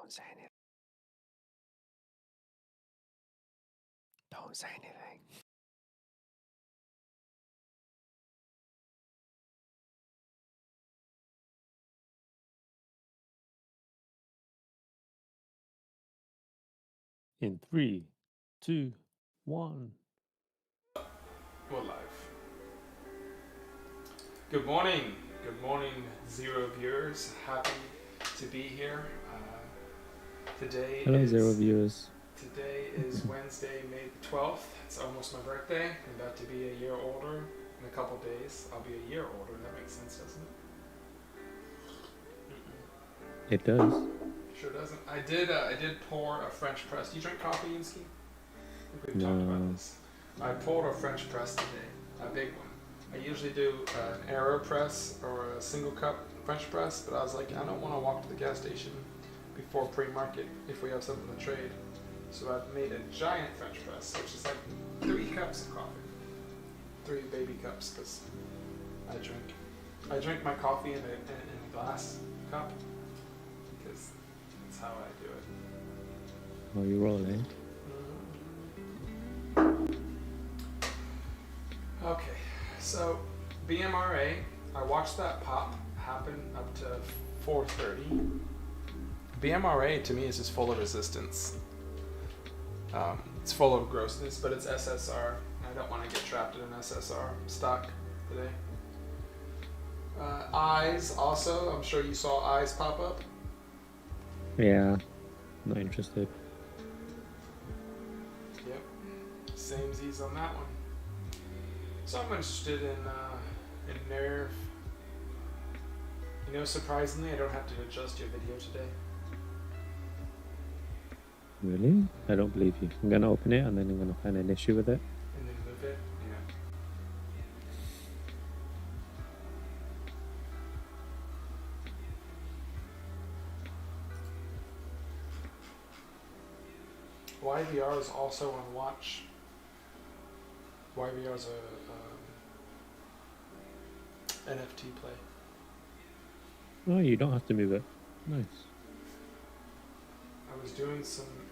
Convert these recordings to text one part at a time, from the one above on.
Don't say anything. Don't say anything. In 3, 2, 1. We're live. Good morning, zero viewers. Happy to be here. Hello, zero viewers. Today is Wednesday, May the 12th. It's almost my birthday. I'm about to be a year older in a couple days. I'll be a year older. That makes sense, doesn't it? It does. Sure doesn't. I did pour a French press. Do you drink coffee, Yuski? I think we've talked about this. I poured a French press today, a big one. I usually do an AeroPress or a single cup French press, but I was like, I don't want to walk to the gas station before pre-market if we have something to trade. So I've made a giant French press, which is like 3 cups of coffee. 3 baby cups, because I drink my coffee in a glass cup, because that's how I do it. Oh, you rolling? Okay, so BMRA, I watched that pop happen up to 430. BMRA to me is just full of resistance. It's full of grossness, but it's SSR. I don't want to get trapped in an SSR stock today. Eyes also, I'm sure you saw Eyes pop up. Yeah, not interested. Yep, same Z's on that one. So I'm interested in Nerve. You know, surprisingly, I don't have to adjust your video today. Really? I don't believe you. I'm gonna open it and then I'm gonna find an issue with it. And then move it? Yeah. YVR is also on watch. YVR is a NFT play. Oh, you don't have to move it. Nice.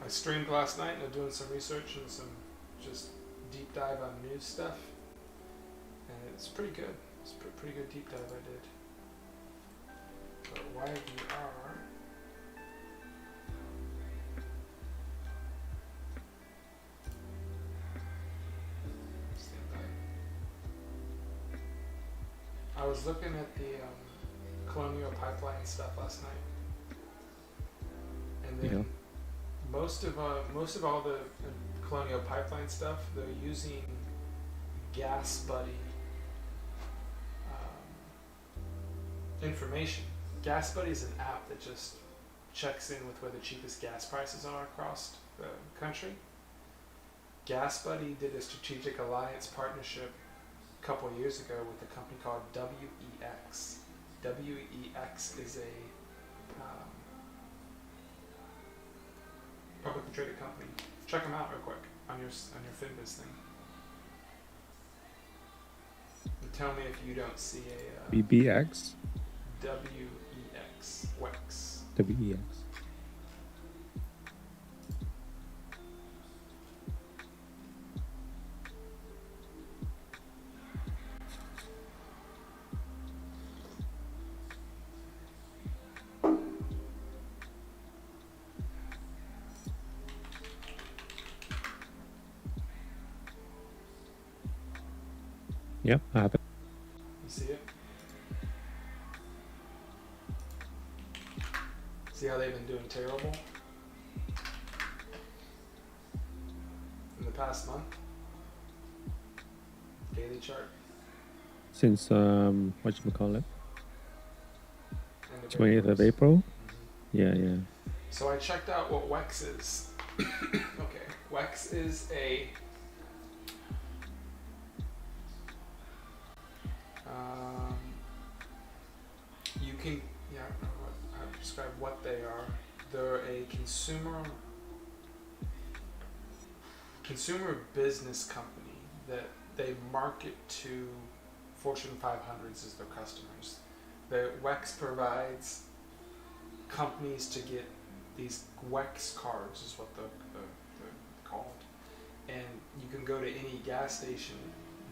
I streamed last night and I'm doing some research and some just deep dive on news stuff. And it's pretty good. It's a pretty good deep dive I did. But YVR... I was looking at the Colonial Pipeline stuff last night, and then most of all the Colonial Pipeline stuff, they're using Gas Buddy information. Gas Buddy is an app that just checks in with where the cheapest gas prices are across the country. Gas Buddy did a strategic alliance partnership a couple of years ago with a company called WEX. WEX is a publicly traded company. Check them out real quick on your Finbiz thing. And tell me if you don't see a BBX? WEX. WEX. WEX. Yep, I have it. You see it? See how they've been doing terrible in the past month? Daily chart. Since whatchamacallit? 20th of April? Mm-hmm. Yeah. So I checked out what WEX is. Okay, WEX is a I don't know how to describe what they are. They're a consumer business company that they market to Fortune 500s as their customers. The WEX provides companies to get these WEX cards is what they're called, and you can go to any gas station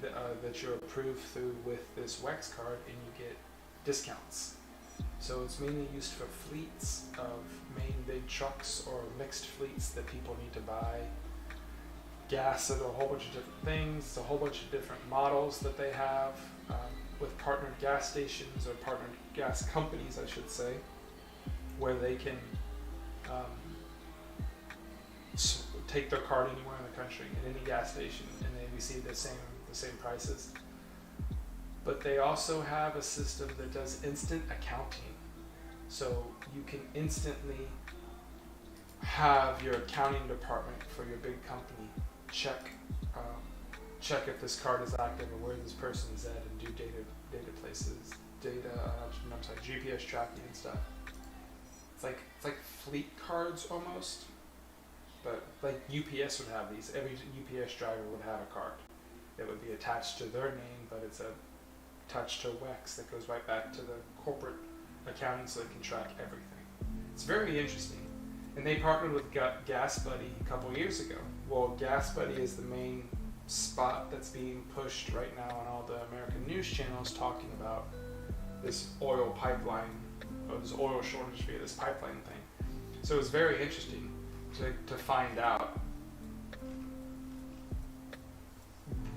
that you're approved through with this WEX card, and you get discounts. So it's mainly used for fleets of main big trucks or mixed fleets that people need to buy gas at a whole bunch of different things, a whole bunch of different models that they have with partnered gas stations or partnered gas companies, I should say, where they can take their card anywhere in the country at any gas station and they receive the same prices. But they also have a system that does instant accounting. So you can instantly have your accounting department for your big company check if this card is active or where this person is at, and do GPS tracking and stuff. It's like fleet cards almost, but like UPS would have these. Every UPS driver would have a card. It would be attached to their name, but it's attached to WEX that goes right back to the corporate accounting, so they can track everything. It's very interesting. And they partnered with Gas Buddy a couple years ago. Well, Gas Buddy is the main spot that's being pushed right now on all the American news channels, talking about this oil pipeline, or this oil shortage via this pipeline thing. So it's very interesting to find out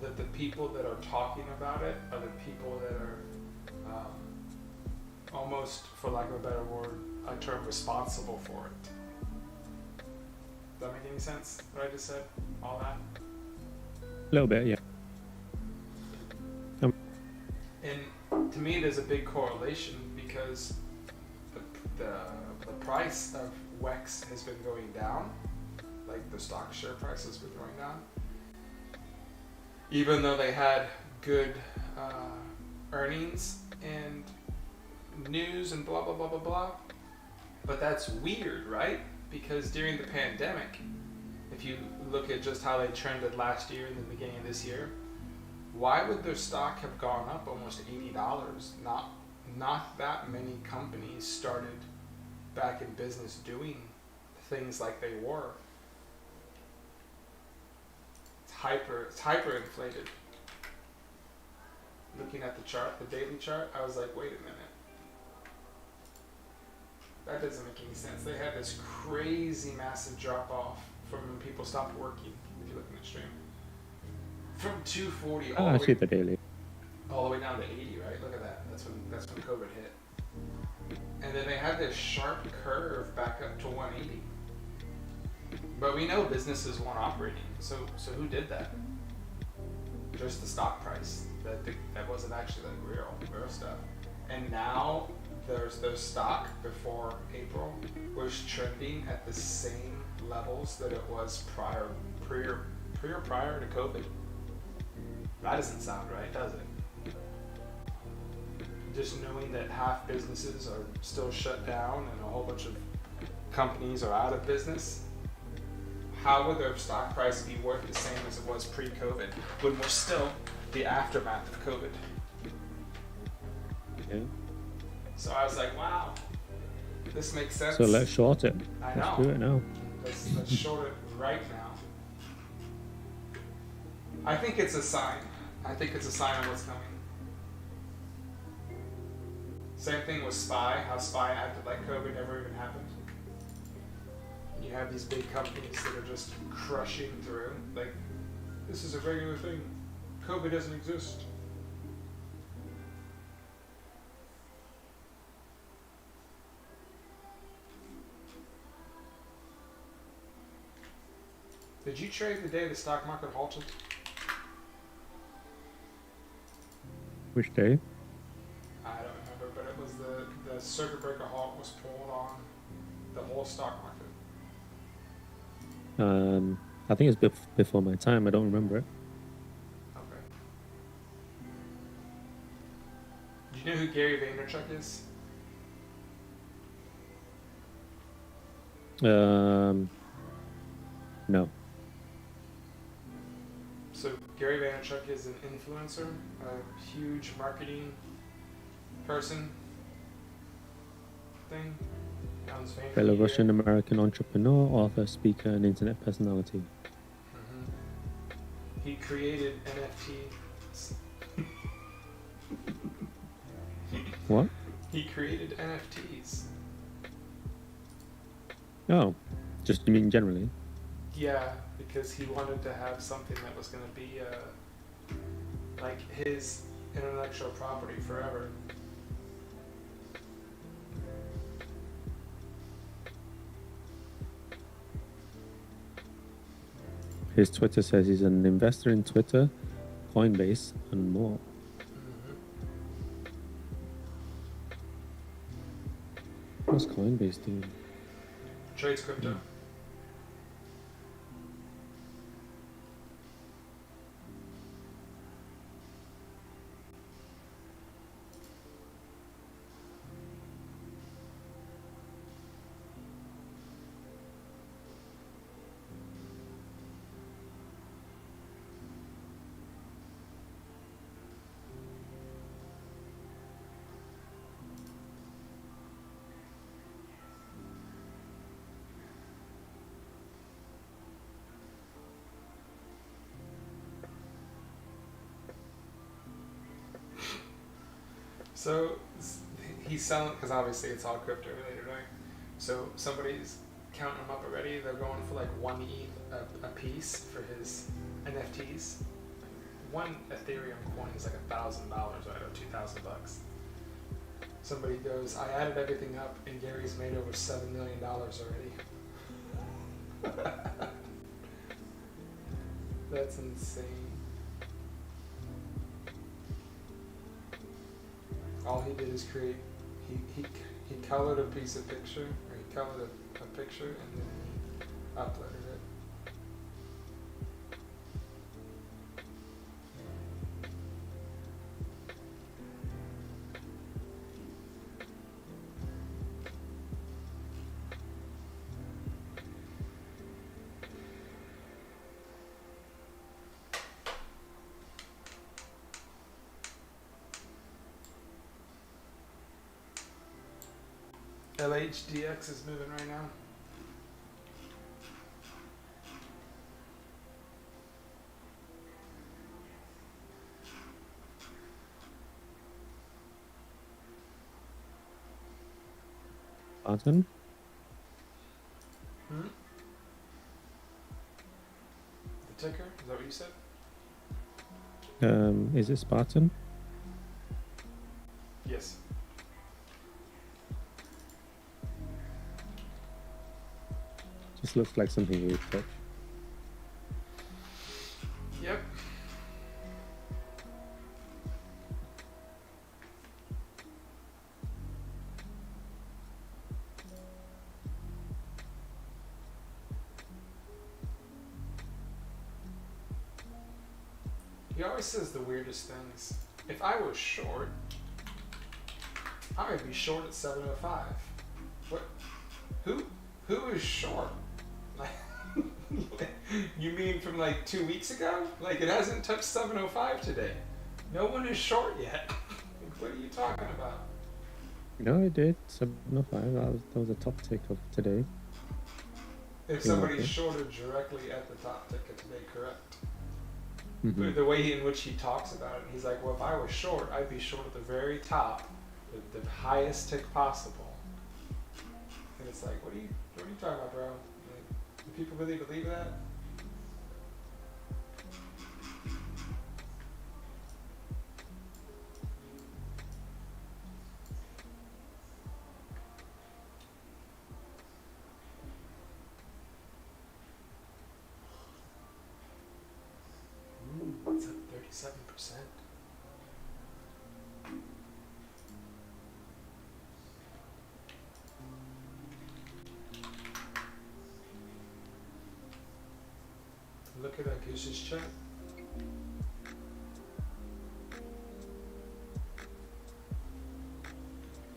that the people that are talking about it are the people that are almost, for lack of a better word, a term, responsible for it. Does that make any sense, what I just said? All that? A little bit, yeah. And to me, there's a big correlation because the price of WEX has been going down, like the stock share price has been going down, even though they had good earnings and news and blah blah blah blah blah. But that's weird, right? Because during the pandemic, if you look at just how they trended last year and the beginning of this year, why would their stock have gone up almost $80? Not that many companies started back in business doing things like they were. It's hyper inflated. Looking at the chart, the daily chart, I was like, wait a minute. That doesn't make any sense. They had this crazy massive drop off from when people stopped working, if you look in the stream. From 240 all I see the daily. all the way down to 80, right? Look at that. That's when COVID hit. And then they had this sharp curve back up to 180. But we know businesses weren't operating. So who did that? Just the stock price. That wasn't actually like real stuff. And now their stock before April was trending at the same levels that it was prior to COVID. That doesn't sound right, does it? Just knowing that half businesses are still shut down and a whole bunch of companies are out of business, how would their stock price be worth the same as it was pre-COVID when we're still the aftermath of COVID? Yeah. So I was like, wow, this makes sense. So let's short it. I Let's know. do it now. Let's short it right now. I think it's a sign. I think it's a sign of what's coming. Same thing with SPY, how SPY acted like COVID never even happened. You have these big companies that are just crushing through. Like, this is a regular thing. COVID doesn't exist. Did you trade the day the stock market halted? Which day? I don't remember, but it was the circuit breaker halt was pulled on the whole stock market. I think it's before my time. I don't remember it. Okay. Do you know who Gary Vaynerchuk is? No. So Gary Vaynerchuk is an influencer, a huge marketing person thing. Fellow Russian American entrepreneur, author, speaker, and internet personality. He created NFTs. What? He created NFTs. Oh, just you mean generally? Yeah, because he wanted to have something that was going to be like his intellectual property forever. His Twitter says he's an investor in Twitter, Coinbase, and more. What's Coinbase doing? Trades crypto. So he's selling, because obviously it's all crypto related, right? So somebody's counting them up already. They're going for like 1 ETH a piece for his NFTs. One Ethereum coin is like $1,000, right, or $2,000. Somebody goes, I added everything up, and Gary's made over $7 million already. That's insane. All he did is create. He colored a piece of picture, or he colored a picture, and then he uploaded it. LHDX is moving right now. Spartan? The ticker? Is that what you said? Is it Spartan? Yes. Just looks like something you would touch. Yep. He always says the weirdest things. If I was short, I would be short at 705. What? Who is short? Like, you mean from like 2 weeks ago? Like, it hasn't touched 705 today. No one is short yet. What are you talking about? No, it did. 705. That was a top tick of today. If somebody's shorted directly at the top tick of today, correct. Mm-hmm. The way in which he talks about it, he's like, well, if I was short, I'd be short at the very top, the highest tick possible. And it's like, what are you talking about, bro? Like, do people really believe that? Ooh, it's up 37%. Look at that Goose's chart.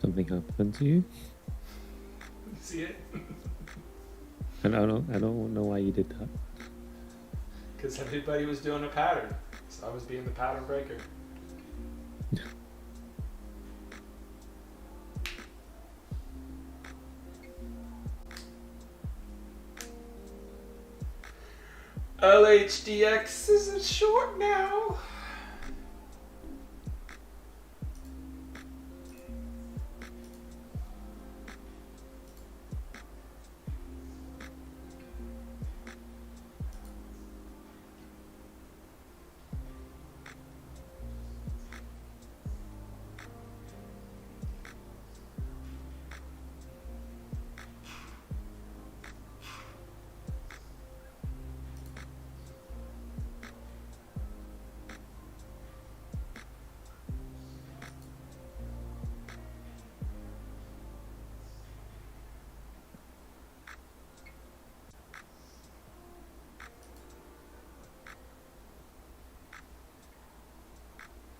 Something happened to you? See it? And I don't know why you did that. Because everybody was doing a pattern. So I was being the pattern breaker. LHDX isn't short now.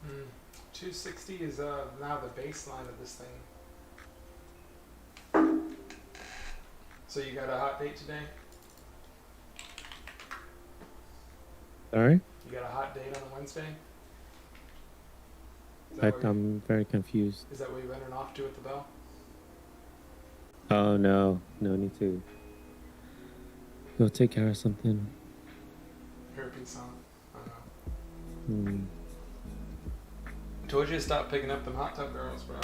Mm. 260 is now the baseline of this thing. So you got a hot date today? Sorry? You got a hot date on a Wednesday? I'm very confused. Is that where you're running off to at the bell? Oh no, no need to go take care of something. Herpes on. I don't know. Hmm. I told you to stop picking up them hot tub girls, bro.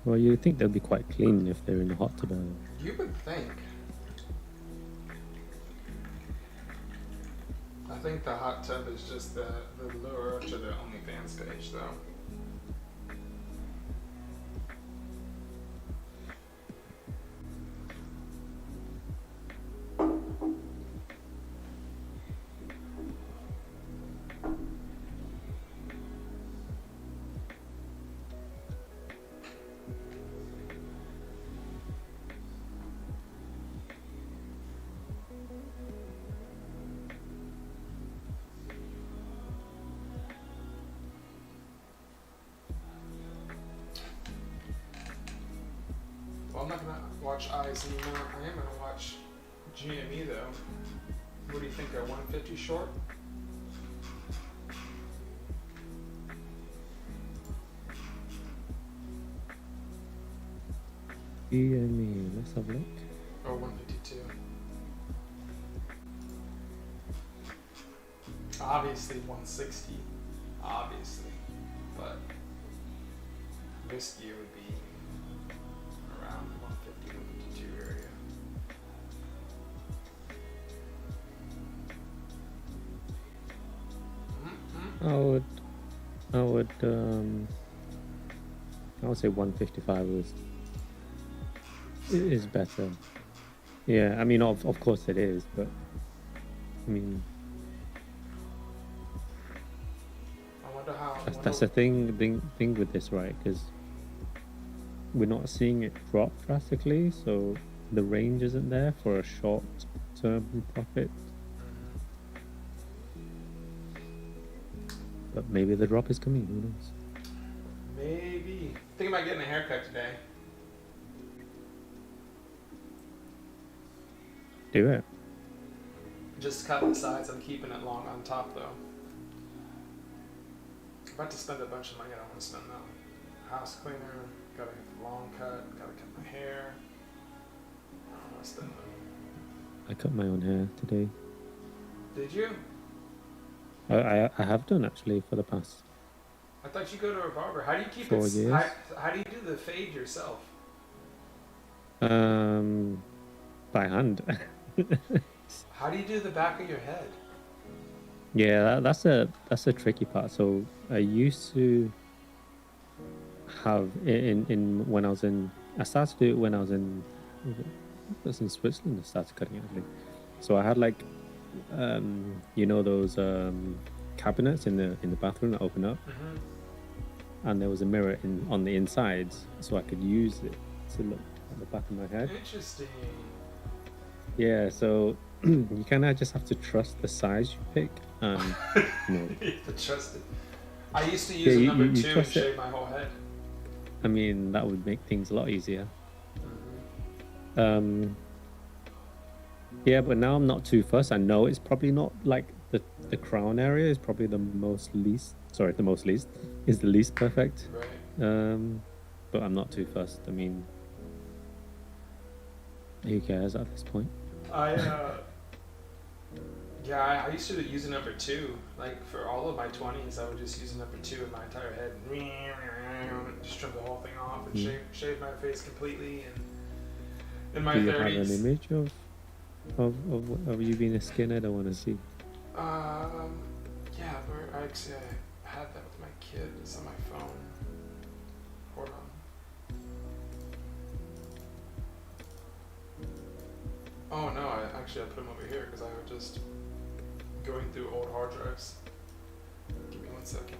Well, you'd think they'll be quite clean if they're in the hot tub. You would think. I think the hot tub is just the lure to the OnlyFans page, though. Well, I'm not gonna watch eyes anymore. I am gonna watch GME though. What do you think? They're 150 short? GME, let's have a look. Or 152? Obviously 160. Obviously. But riskier would be around 150, 152 area. I would say 155 is better. Yeah, I mean, of course it is, but I mean, I wonder how. that's the thing with this, right? Because we're not seeing it drop drastically, so the range isn't there for a short-term profit. But maybe the drop is coming. Who knows? Maybe. Thinking about getting a haircut today. Do it. Just cut the sides. I'm keeping it long on top though. I'm about to spend a bunch of money I don't want to spend now. House cleaner. Gotta get the long cut. Gotta cut my hair. I don't want to spend money. I cut my own hair today. Did you? I have done actually for the past. I thought you go to a barber. How do you keep 4 it? years. How do you do the fade yourself? By hand. How do you do the back of your head? Yeah, that's a tricky part. So I used to have in when I was in. I started to do it when I was in. It was in Switzerland. I started cutting it actually. So I had like, you know those cabinets in the bathroom that open up, and there was a mirror on the insides, so I could use it to look at the back of my head. Interesting. Yeah, so you kind of just have to trust the size you pick, and you know. You have to trust it. I used to use a number 2 and shave my whole head. I mean, that would make things a lot easier. Yeah, but now I'm not too fussed. I know it's probably not like the crown area is probably the most least is the least perfect. Right. But I'm not too fussed. I mean, who cares at this point? I used to use a number 2. Like for all of my 20s, I would just use a number 2 in my entire head. Just trim the whole thing off and shave my face completely. And in my 30s. Do you have an image of you being a skinhead? I want to see. Yeah, I had that with my kid. It's on my phone. Hold on. Oh no, I put them over here because I was just going through old hard drives. Give me 1 second.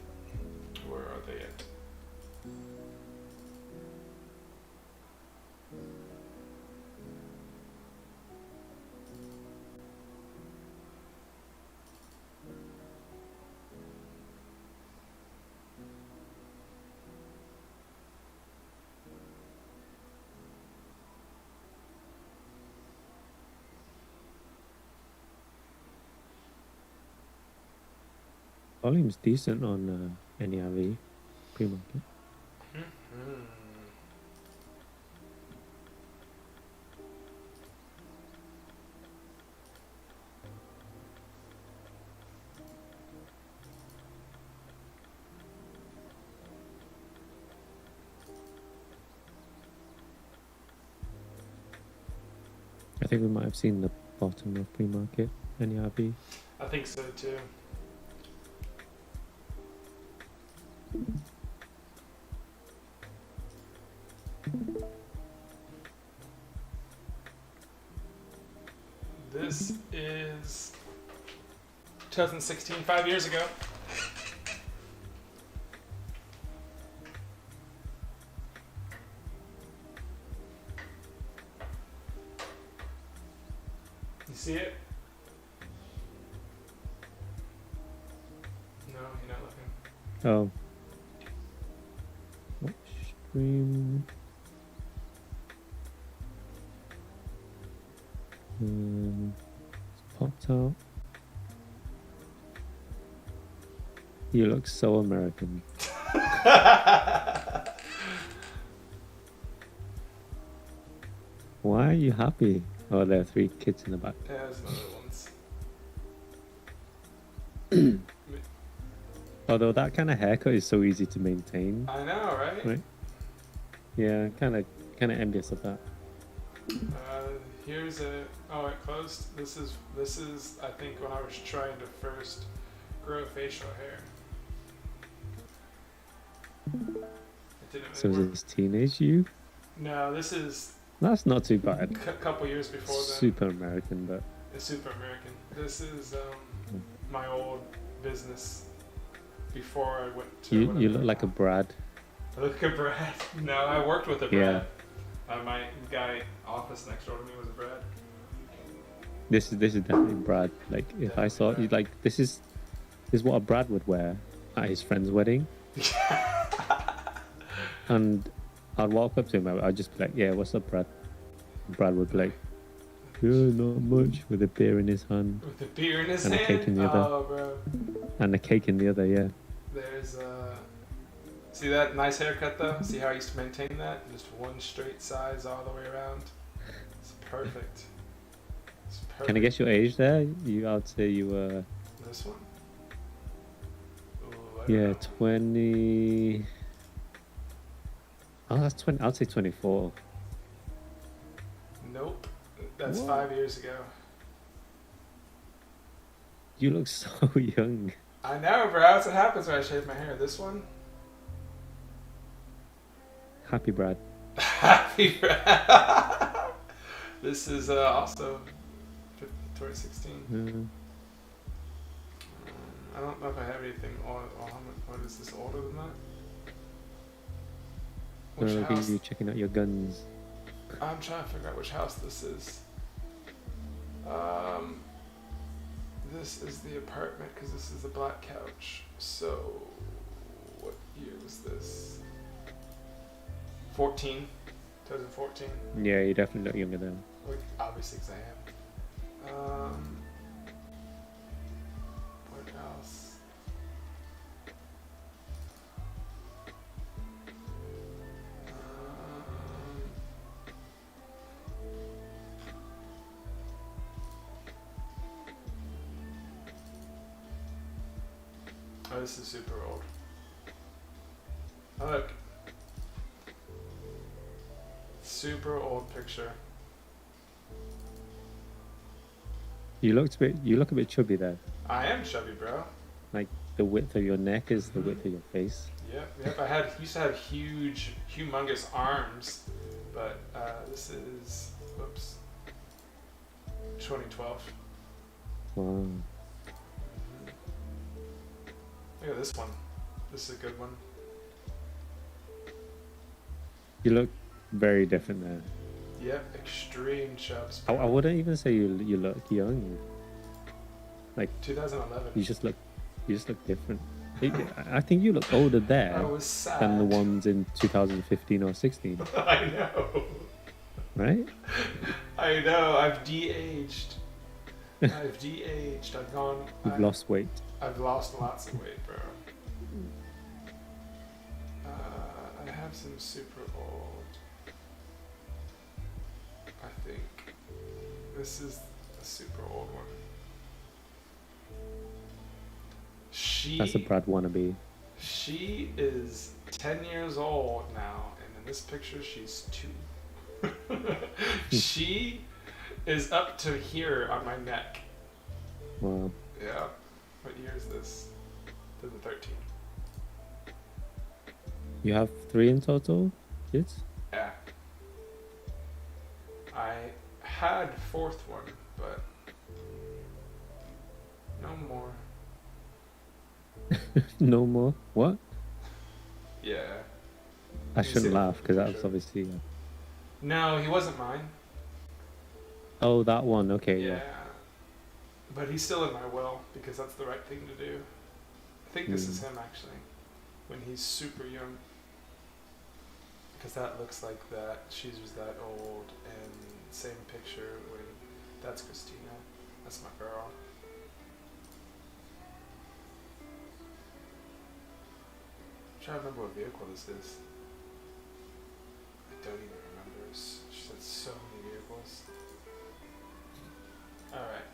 Where are they at? Volume's decent on NERV pre-market. I think we might have seen the bottom of pre-market NERV. I think so too. This is 2016, 5 years ago. You see it? No, you're not looking. Oh. What stream? It's popped out. You look so American. Why are you happy? Oh, there are 3 kids in the back. Yeah, there's another ones. Although that kind of haircut is so easy to maintain. I know, right? Right? Yeah, kind of envious of that. Here's a. Oh, it closed. This is. I think when I was trying to first grow facial hair. It didn't So really is work. this teenage you? No, this is That's not too bad. a couple years before then. Super American, but It's super American. This is my old business before I went to. you look like a Brad. I look like a Brad. No, I worked with a Brad. Yeah. My guy office next door to me was a Brad. This is definitely Brad. Like if I saw you, like this is what a Brad would wear at his friend's wedding. And I'd walk up to him. I'd just be like, "Yeah, what's up, Brad?" Brad would be like, "Yeah, not much," with a beer in his hand With a beer in his and hand. a cake in the other. Oh, bro. and a cake in the other. Yeah. There's see that nice haircut though? See how I used to maintain that? Just one straight size all the way around. It's perfect. It's perfect. Can I guess your age there? I'd say you were. This one? Ooh, I don't Yeah, know. 20. Oh, that's 20. I'd say 24. Nope. That's What? 5 years ago. You look so young. I know, bro. That's what happens when I shave my hair. This one? Happy Brad. Happy This is also 2016. I don't know if I have anything on. What is this older than that? Which Look at house? you checking out your guns. I'm trying to figure out which house this is. This is the apartment because this is the black couch. So, what year was this? 14. 2014. Yeah, you definitely look younger than. Like, obviously, because I am. What else? Oh, this is super old. Oh, look. Super old picture. You look a bit chubby there. I am chubby, bro. Like the width of your neck is the width of your face. Yep. Used to have humongous arms, but this is, whoops, 2012. Wow. Look at this one. This is a good one. You look very different there. Yep, extreme chubs. I wouldn't even say you look young. Like 2011. you just look different. I think you look older I there was sad. than the ones in 2015 or 16, I know. right? I know. I've de-aged. I've de-aged. You've lost weight. I've lost lots of weight, bro. I have some super old. I think this is a super old one. That's a Brad wannabe. She is 10 years old now, and in this picture, she's 2. She is up to here on my neck. Wow. Yeah. What year is this? 2013. You have 3 in total, kids? Yeah. I had 4th one, but no more. No more. What? Yeah. I You see shouldn't the laugh because that's picture? obviously. No, he wasn't mine. Oh, that one. Okay. Yeah. Yeah. But he's still in my will because that's the right thing to do. I think this is him actually, when he's super young. Because that looks like that. She was that old, and same picture when that's Christina. That's my girl. I'm trying to remember what vehicle this is. I don't even remember. She said so many vehicles. Alright.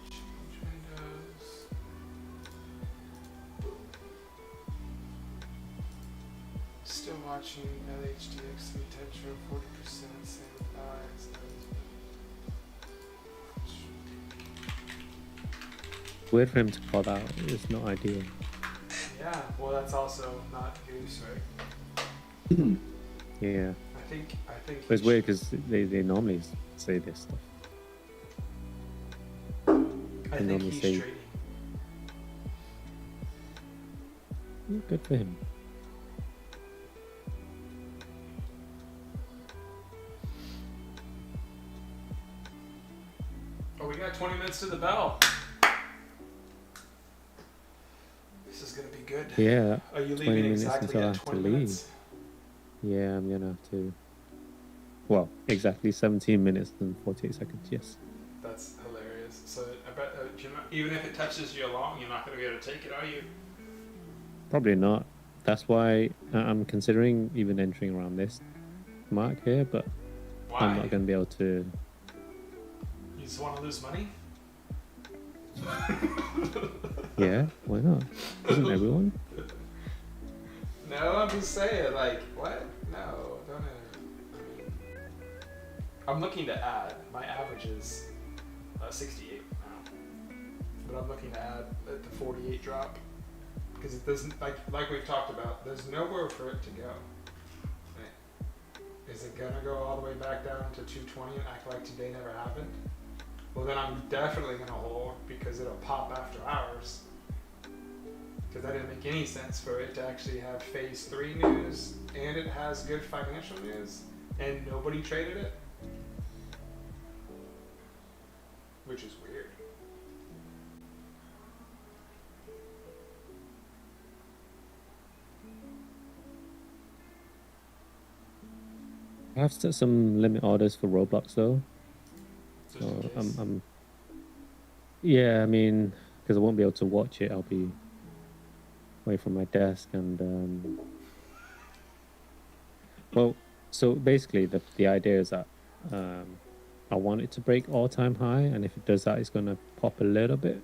Change windows. Boom. Still watching LHDX 3 Tetra, 40%, same thighs. Weird for him to call that. It's not ideal. Yeah, well, that's also not goose, right? Yeah. I think. But it's weird because they normally say this stuff. I think normally he's say- trading. Yeah, good for him. Oh, we got 20 minutes to the bell. This is gonna be good. Yeah. Are you 20 leaving minutes exactly until I at have to 20 leave. minutes? Yeah, I'm gonna have to. Well, exactly 17 minutes and 48 seconds. Yes. That's hilarious. So I bet even if it touches you along, you're not gonna be able to take it, are you? Probably not. That's why I'm considering even entering around this mark here, but Why? I'm not going to be able to. You just want to lose money? Yeah, why not? Isn't everyone? No, I'm just saying, like, what? No, don't. I mean, I'm looking to add. My average is 68 now, but I'm looking to add at the 48 drop because it doesn't like we've talked about. There's nowhere for it to go. Right? Is it gonna go all the way back down to 220 and act like today never happened? Well, then I'm definitely gonna hold because it'll pop after hours. Because that didn't make any sense for it to actually have phase 3 news and it has good financial news and nobody traded it. Which is weird. I have set some limit orders for Roblox though. Just in So case. I'm. Yeah, I mean, because I won't be able to watch it. I'll be away from my desk and. Well, so basically the idea is that I want it to break all-time high, and if it does that, it's gonna pop a little bit.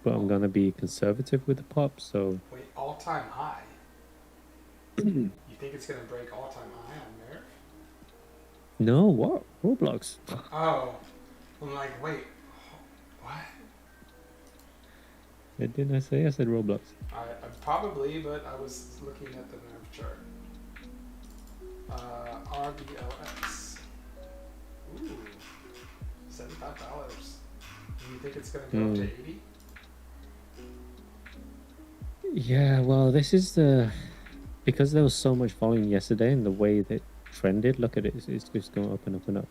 But I'm gonna be conservative with the pop, so Wait, all-time high? You think it's gonna break all-time high on Nerf? no, what? Roblox. Oh, I'm like, wait, what? Didn't I say? I said Roblox. I probably, but I was looking at the Nerf chart. RBLX. Ooh, $75. Do you think it's gonna go up to 80? Yeah, well, this is because there was so much volume yesterday, and the way that trended. Look at it; it's just going up and up and up.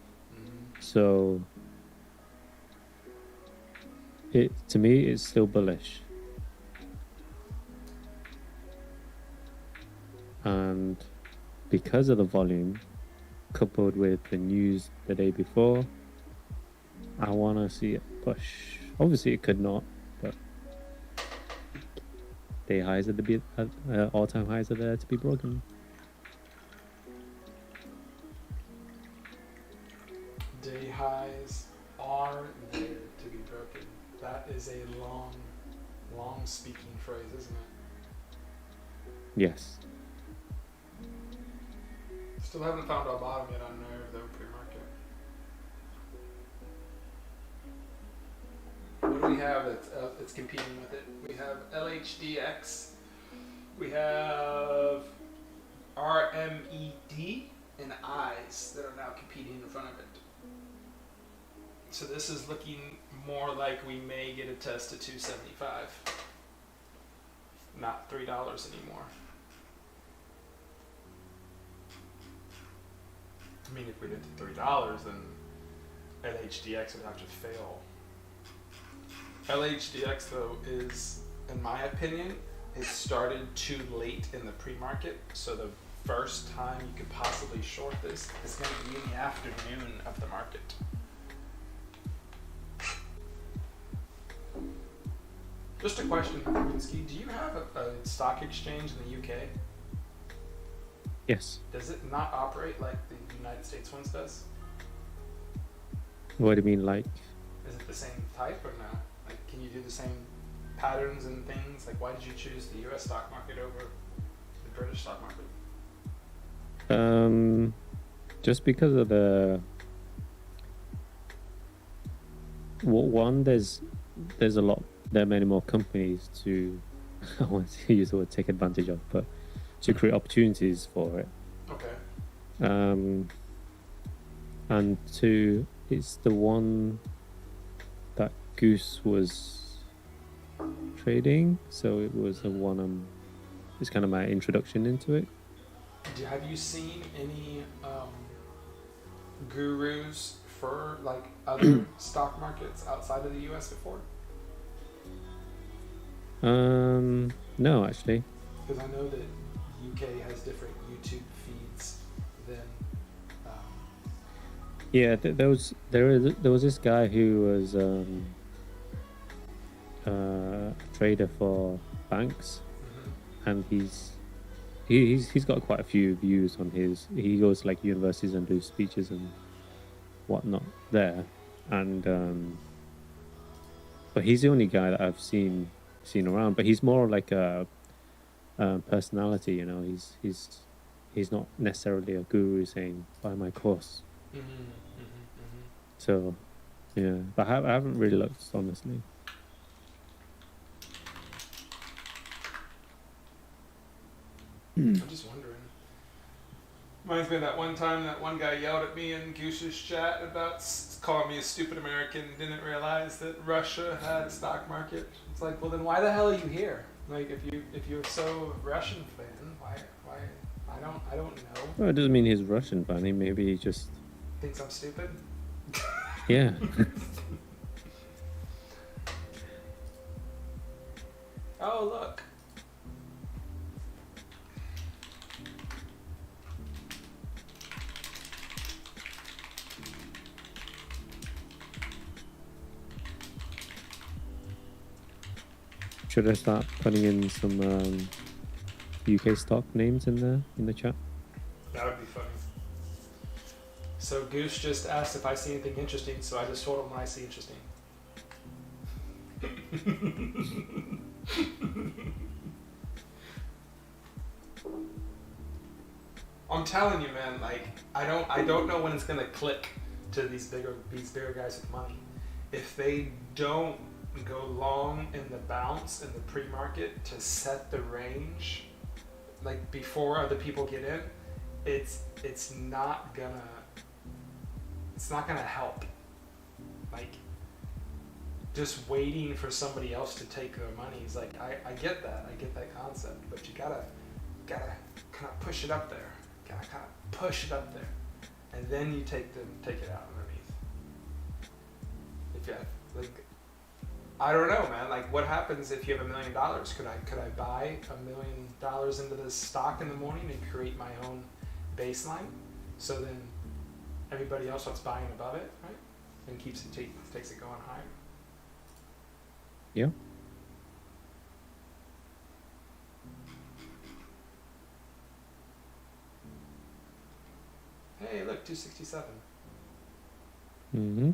So, to me, it's still bullish. And because of the volume, coupled with the news the day before, I want to see it push. Obviously, it could not, but day highs are all-time highs are there to be broken. Day highs are there to be broken. That is a long speaking phrase, isn't it? Yes. Still haven't found our bottom yet on Nerve though, pre-market. What do we have that's competing with it? We have LHDX, we have RMED, and eyes that are now competing in front of it. So this is looking more like we may get a test at 275, not $3 anymore. I mean, if we did $3, then LHDX would have to fail. LHDX though is, in my opinion, it started too late in the pre-market, so the first time you could possibly short this is going to be in the afternoon of the market. Just a question, Winsky, do you have a stock exchange in the UK? Yes. Does it not operate like the United States ones does? What do you mean, like? Is it the same type or no? Like, can you do the same patterns and things? Like, why did you choose the US stock market over the British stock market? Just because of the one, there's a lot. There are many more companies to, I want to use the word take advantage of, but to create opportunities for it. Okay. And two, it's the one that Goose was trading, so it was the one it's kind of my introduction into it. Have you seen any gurus for like other stock markets outside of the US before? No, actually. Because I know that UK has different YouTube feeds than. Yeah, there was this guy who was a trader for banks, and he's got quite a few views on his. He goes to, like, universities and do speeches and whatnot there, and but he's the only guy that I've seen around. But he's more like a personality, you know. He's not necessarily a guru saying buy my course. So yeah, but I haven't really looked, honestly. I'm just wondering. Reminds me of that one time that one guy yelled at me in Goose's chat about calling me a stupid American and didn't realize that Russia had a stock market. It's like, well, then why the hell are you here? Like, if you're so Russian fan, why I don't know. Well, it doesn't mean he's Russian, but maybe he just Thinks I'm stupid. yeah. Oh, look. Should I start putting in some UK stock names in there in the chat? That would be funny. So Goose just asked if I see anything interesting, so I just told him what I see interesting. I'm telling you, man. Like I don't know when it's gonna click to these bigger guys with money. If they don't go long in the bounce in the pre-market to set the range, like before other people get in, it's not gonna help. Like just waiting for somebody else to take their money is like I get that concept, but you gotta kind of push it up there. Gotta kind of push it up there, and then you take it out underneath. If you have, like, I don't know, man. Like, what happens if you have $1 million? Could I buy $1 million into this stock in the morning and create my own baseline? So then everybody else starts buying above it, right? And takes it going higher. Yeah. Hey, look, 267. Mm-hmm.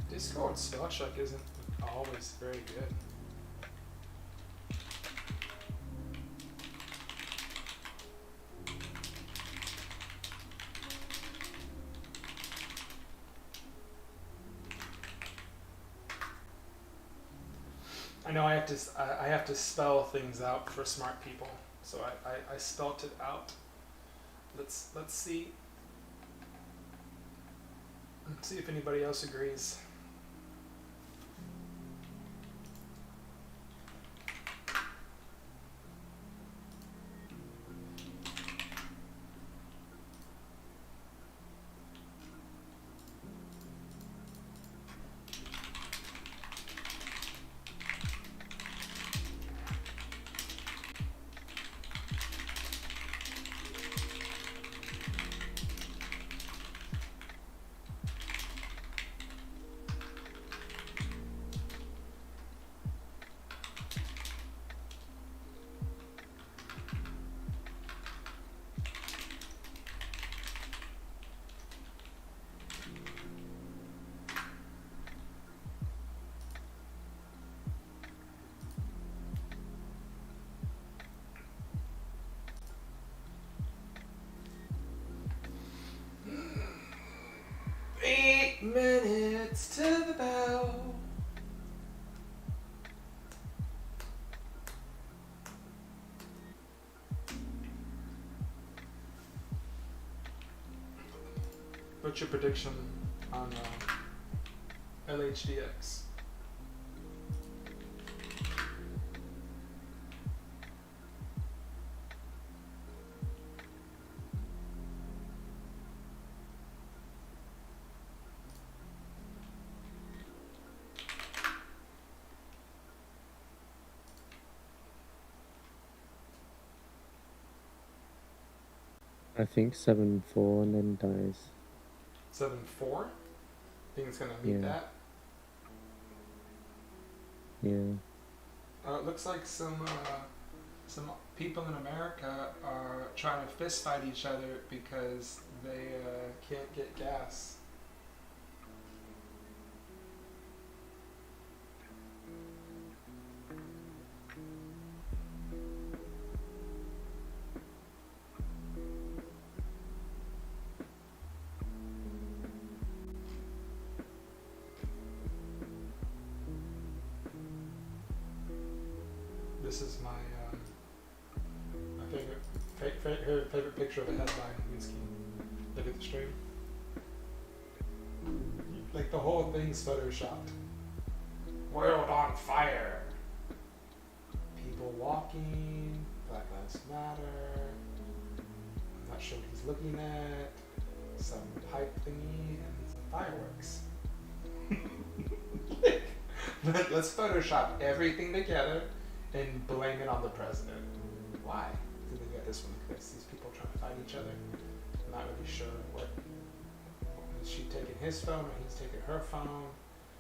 Discord spell check isn't always very good. I know I have to spell things out for smart people, so I spelt it out. Let's see. Let's see if anybody else agrees. Minutes to the bell. What's your prediction on LHDX? I think 7-4 and then dies. 7-4? Think it's gonna meet that? Yeah. It looks like some people in America are trying to fist fight each other because they can't get gas. This is my favorite picture of the headline. Look at the stream. Like the whole thing's photoshopped. World on fire. People walking. Black Lives Matter. I'm not sure what he's looking at. Some pipe thingy and some fireworks. Let's Photoshop everything together and blame it on the president. Why? Because we got this one. Because these people trying to fight each other. I'm not really sure what. Is she taking his phone or he's taking her phone?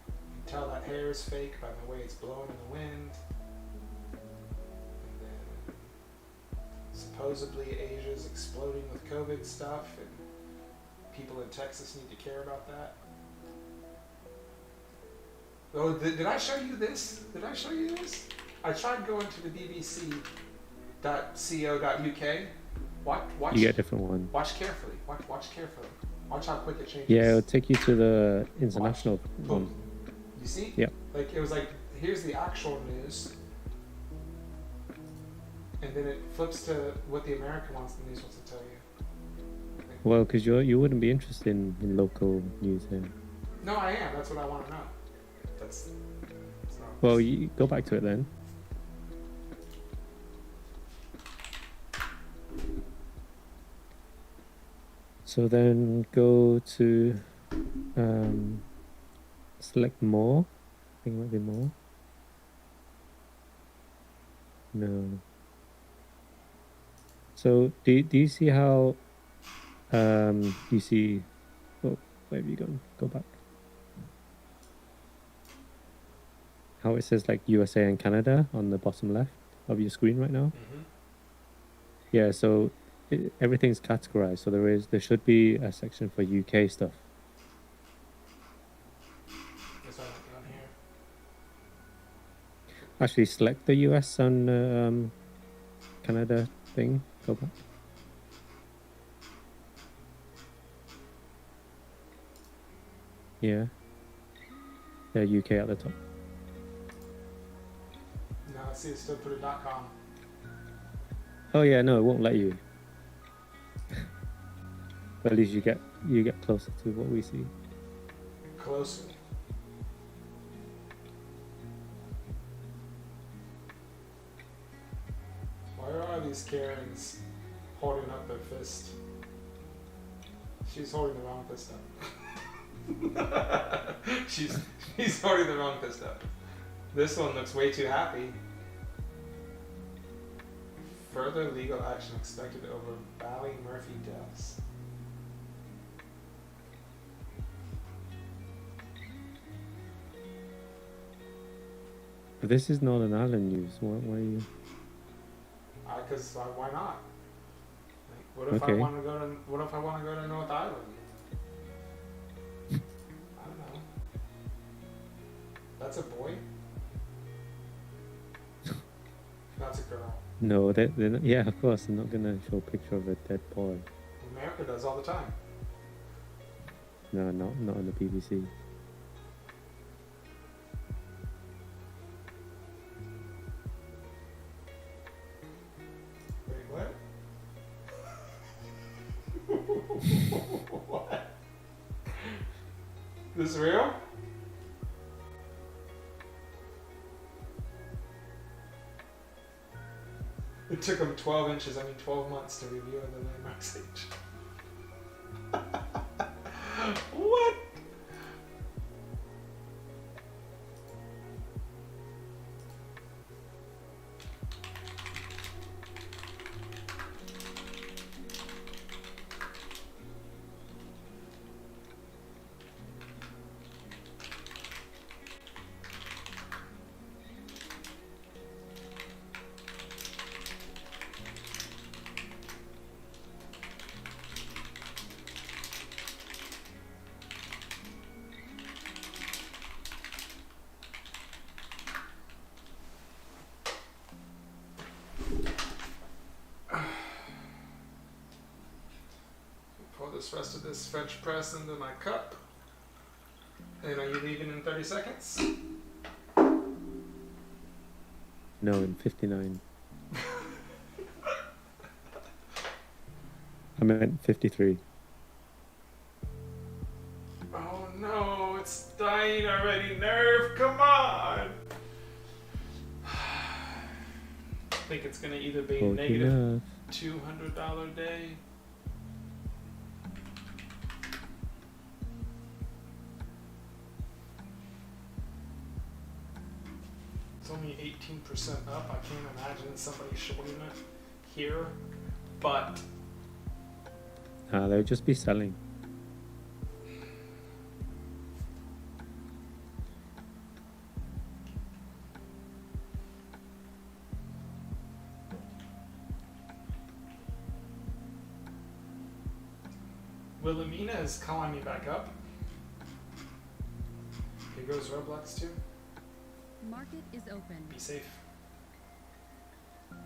You can tell that hair is fake by the way it's blowing in the wind. And then supposedly Asia's exploding with COVID stuff, and people in Texas need to care about that. Oh, did I show you this? Did I show you this? I tried going to the bbc.co.uk. Watch. You get a different one. Watch carefully. Watch carefully. Watch how quick it changes. Yeah, it'll take you to the international one. You see? Yeah. Like it was like, here's the actual news, and then it flips to what the American wants. The news wants to tell you. Well, because you wouldn't be interested in local news here. No, I am. That's what I want to know. That's not. Well, you go back to it then. So then go to select more. I think it might be more. No. So do you see how you see, oh, where have you gone? Go back. How it says like USA and Canada on the bottom left of your screen right now? Mm-hmm. Yeah, so everything's categorized. So there should be a section for UK stuff. That's what I'm doing here. Actually, select the US and Canada thing. Go back. Yeah. Yeah, UK at the top. No, I see it's still put a .com. Oh yeah, no, it won't let you. But at least you get closer to what we see. Closer. Why are all these Karens holding up their fist? She's holding the wrong fist up. she's holding the wrong fist up. This one looks way too happy. Further legal action expected over Ballymurphy deaths. But this is Northern Ireland news. Why are you? Because why not? Like, what if Okay. I want to go to? What if I want to go to North Ireland? I don't know. That's a boy. That's a girl. No, they're not, yeah, of course, they're not gonna show a picture of a dead boy. America does all the time. No, not on the BBC. Wait, what? What? This is real? It took them 12 months to review the landmark stage. What? Pour this rest of this French press into my cup. And are you leaving in 30 seconds? No, in 59. I meant 53. Oh no, it's dying already, Nerve, come on! I think it's gonna either be Close negative enough. $200 day. It's only 18% up. I can't imagine somebody shorting it here, but They'll just be selling. Wilhelmina is calling me back up. Here goes Roblox too. Market is open. Be safe. Oh,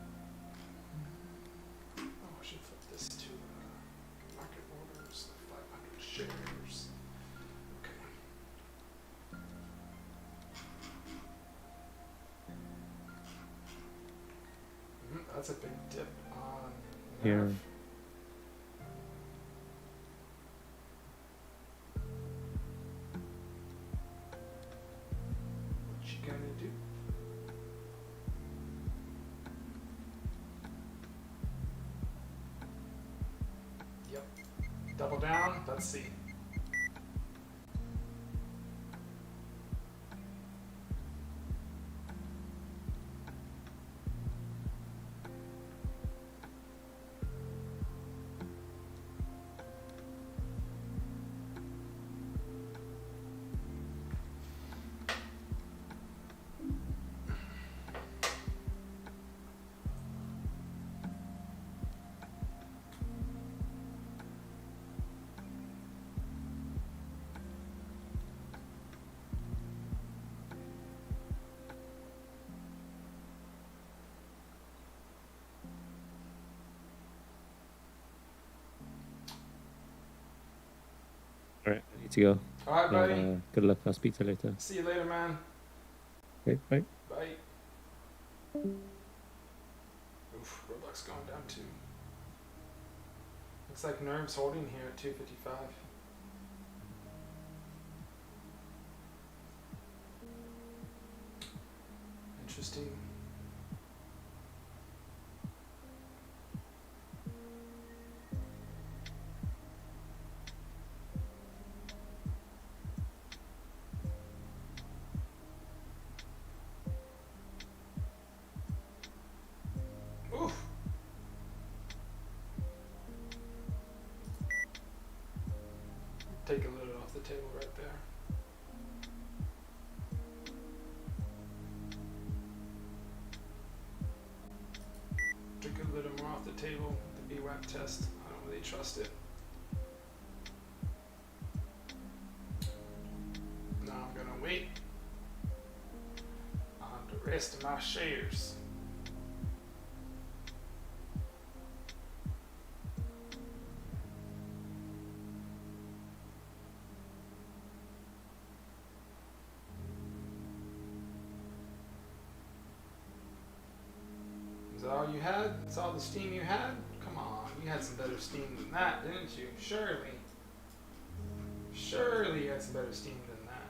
I should flip this to market orders, 500 shares. Okay. That's a big dip on Yeah. Nerf. What you gonna do? Yep. Double down. Let's see. All right, I need to go. All right, buddy. Good luck. I'll speak to you later. See you later, man. Okay, bye. Bye. Oof, Roblox going down too. Looks like Nerve's holding here at 255. Interesting. Oof. Take a little off the table right there. Took a little more off the table. The BWAP test. I don't really trust it. Now I'm gonna wait on the rest of my shares. Is that all you had? That's all the steam you had? Come on, you had some better steam than that, didn't you? Surely. Surely you had some better steam than that.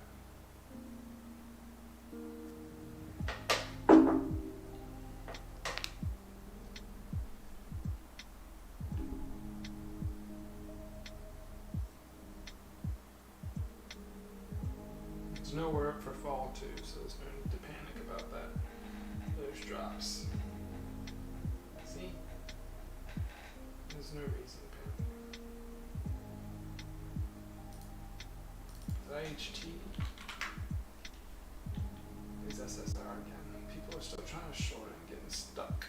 There's nowhere up for fall too, so there's no need to panic about that. Those drops. See? There's no reason to panic. IHT is SSR again. People are still trying to short and getting stuck.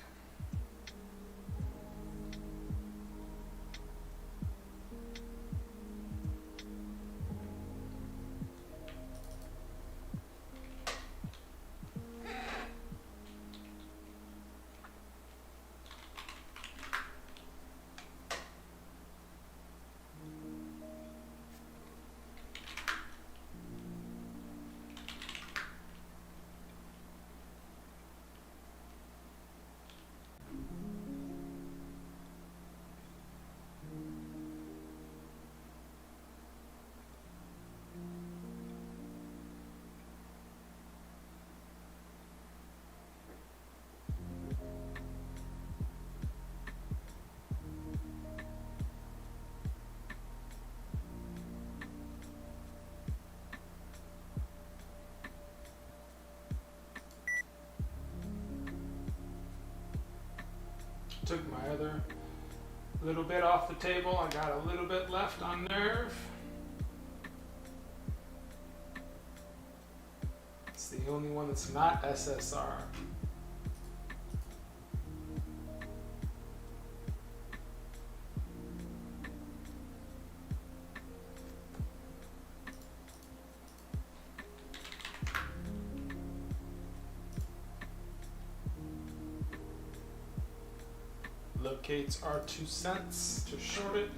took my other little bit off the table. I got a little bit left on nerve. It's the only one that's not SSR. Locates our 2 cents to short it.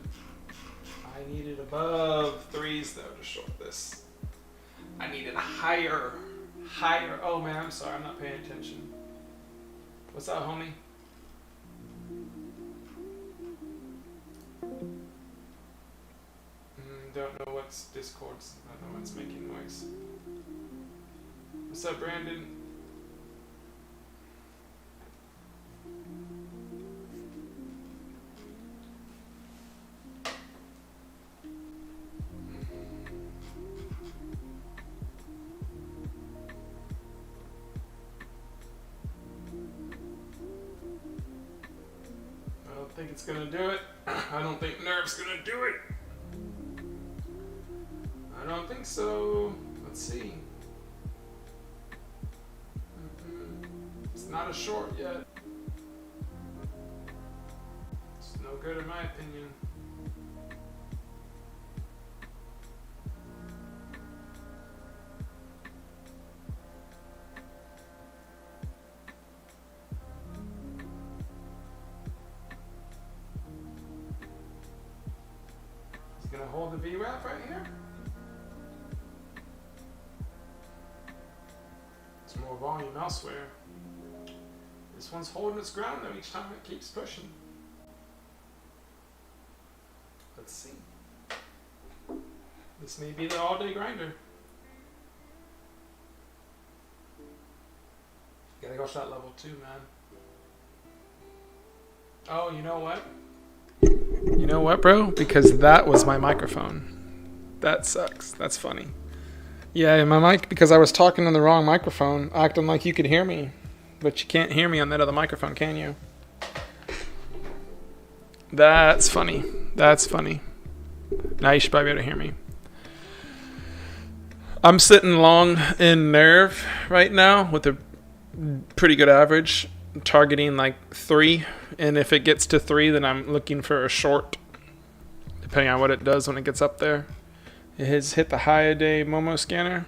I needed above 3s though to short this. I needed higher. Oh man, I'm sorry, I'm not paying attention. What's up, homie? Don't know what's Discord's. I don't know what's making noise. What's up, Brandon? I don't think it's gonna do it. I don't think nerve's gonna do it. I don't think so. Let's see. It's not a short yet. It's no good in my opinion. He's gonna hold the VWAP right here. More volume elsewhere. This one's holding its ground though each time it keeps pushing. Let's see. This may be the all-day grinder. Gotta go to that level 2, man. Oh, you know what? You know what, bro? Because that was my microphone. That sucks. That's funny. Yeah, my mic, because I was talking on the wrong microphone, acting like you could hear me. But you can't hear me on that other microphone, can you? That's funny. That's funny. Now you should probably be able to hear me. I'm sitting long in nerve right now with a pretty good average, targeting like 3. And if it gets to 3, then I'm looking for a short, depending on what it does when it gets up there. It has hit the high a day Momo scanner.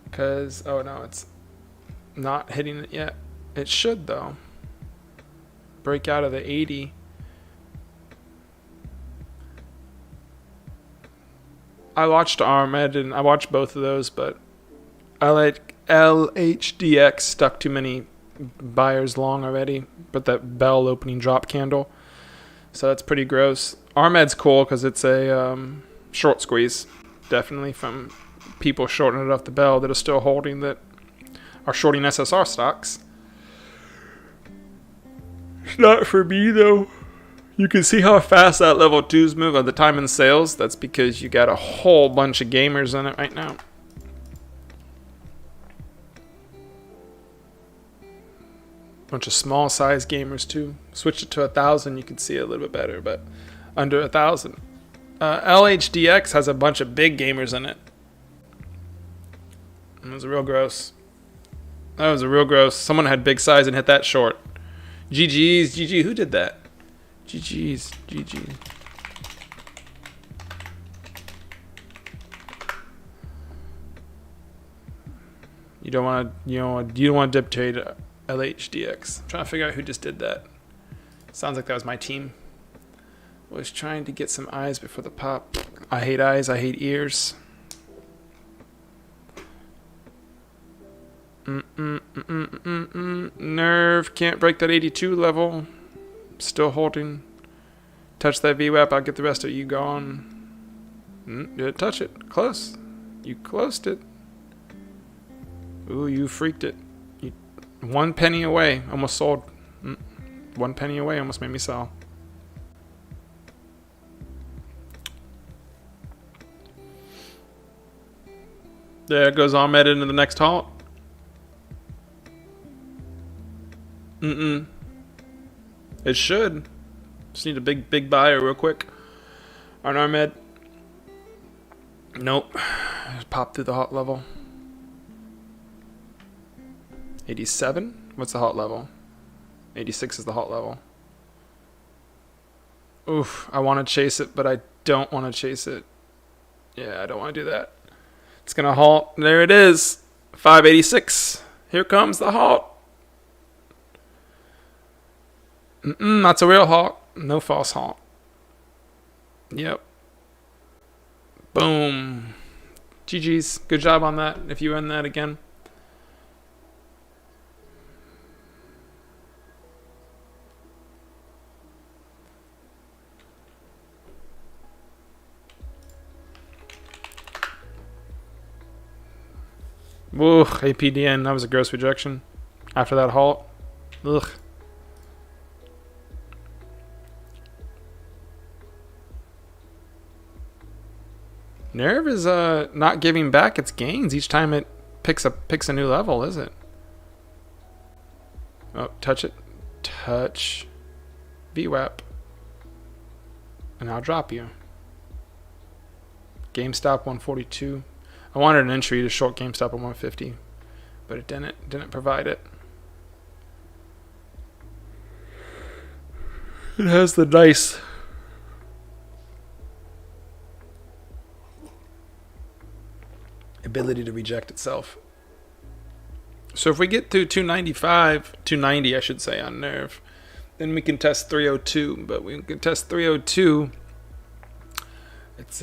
Because, oh no, it's not hitting it yet. It should though. Break out of the 80. I watched Armed and I watched both of those, but I like LHDX stuck too many buyers long already. But that bell opening drop candle. So that's pretty gross. Armed's cool because it's a short squeeze. Definitely from people shorting it off the bell that are still holding that are shorting SSR stocks. It's not for me though. You can see how fast that level 2s move at the time in sales. That's because you got a whole bunch of gamers in it right now. Bunch of small size gamers too. Switch it to 1,000, you can see it a little bit better, but under 1,000. LHDX has a bunch of big gamers in it. It was real gross. That was a real gross. Someone had big size and hit that short. GG's, GG. Who did that? GG's, GG. You don't want to dip trade LHDX. I'm trying to figure out who just did that. Sounds like that was my team. Was trying to get some eyes before the pop. I hate eyes. I hate ears. Nerve can't break that 82 level. Still holding. Touch that VWAP. I'll get the rest of you gone. Didn't touch it. Close. You closed it. Ooh, you freaked it. 1 penny away. Almost sold. 1 penny away. Almost made me sell. There goes Ahmed into the next halt. It should. Just need a big buyer real quick. On Armed. Nope. Just pop through the hot level. 87? What's the hot level? 86 is the hot level. Oof, I want to chase it, but I don't want to chase it. Yeah, I don't want to do that. It's going to halt. There it is. 586. Here comes the halt. That's a real halt. No false halt. Yep. Boom. GG's. Good job on that. If you win that again. Whoa, APDN. That was a gross rejection. After that halt. Ugh. Nerve is not giving back its gains each time it picks a new level, is it? Oh, touch it. Touch. VWAP. And I'll drop you. GameStop 142. I wanted an entry to short GameStop at 150, but it didn't provide it. It has the nice ability to reject itself. So if we get to 290 I should say on Nerve, then we can test 302. But we can test 302. It's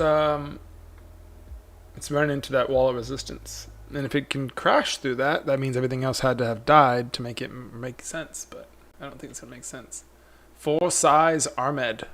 running into that wall of resistance, and if it can crash through that, that means everything else had to have died to make it make sense. But I don't think it's gonna make sense. 4 size Armed.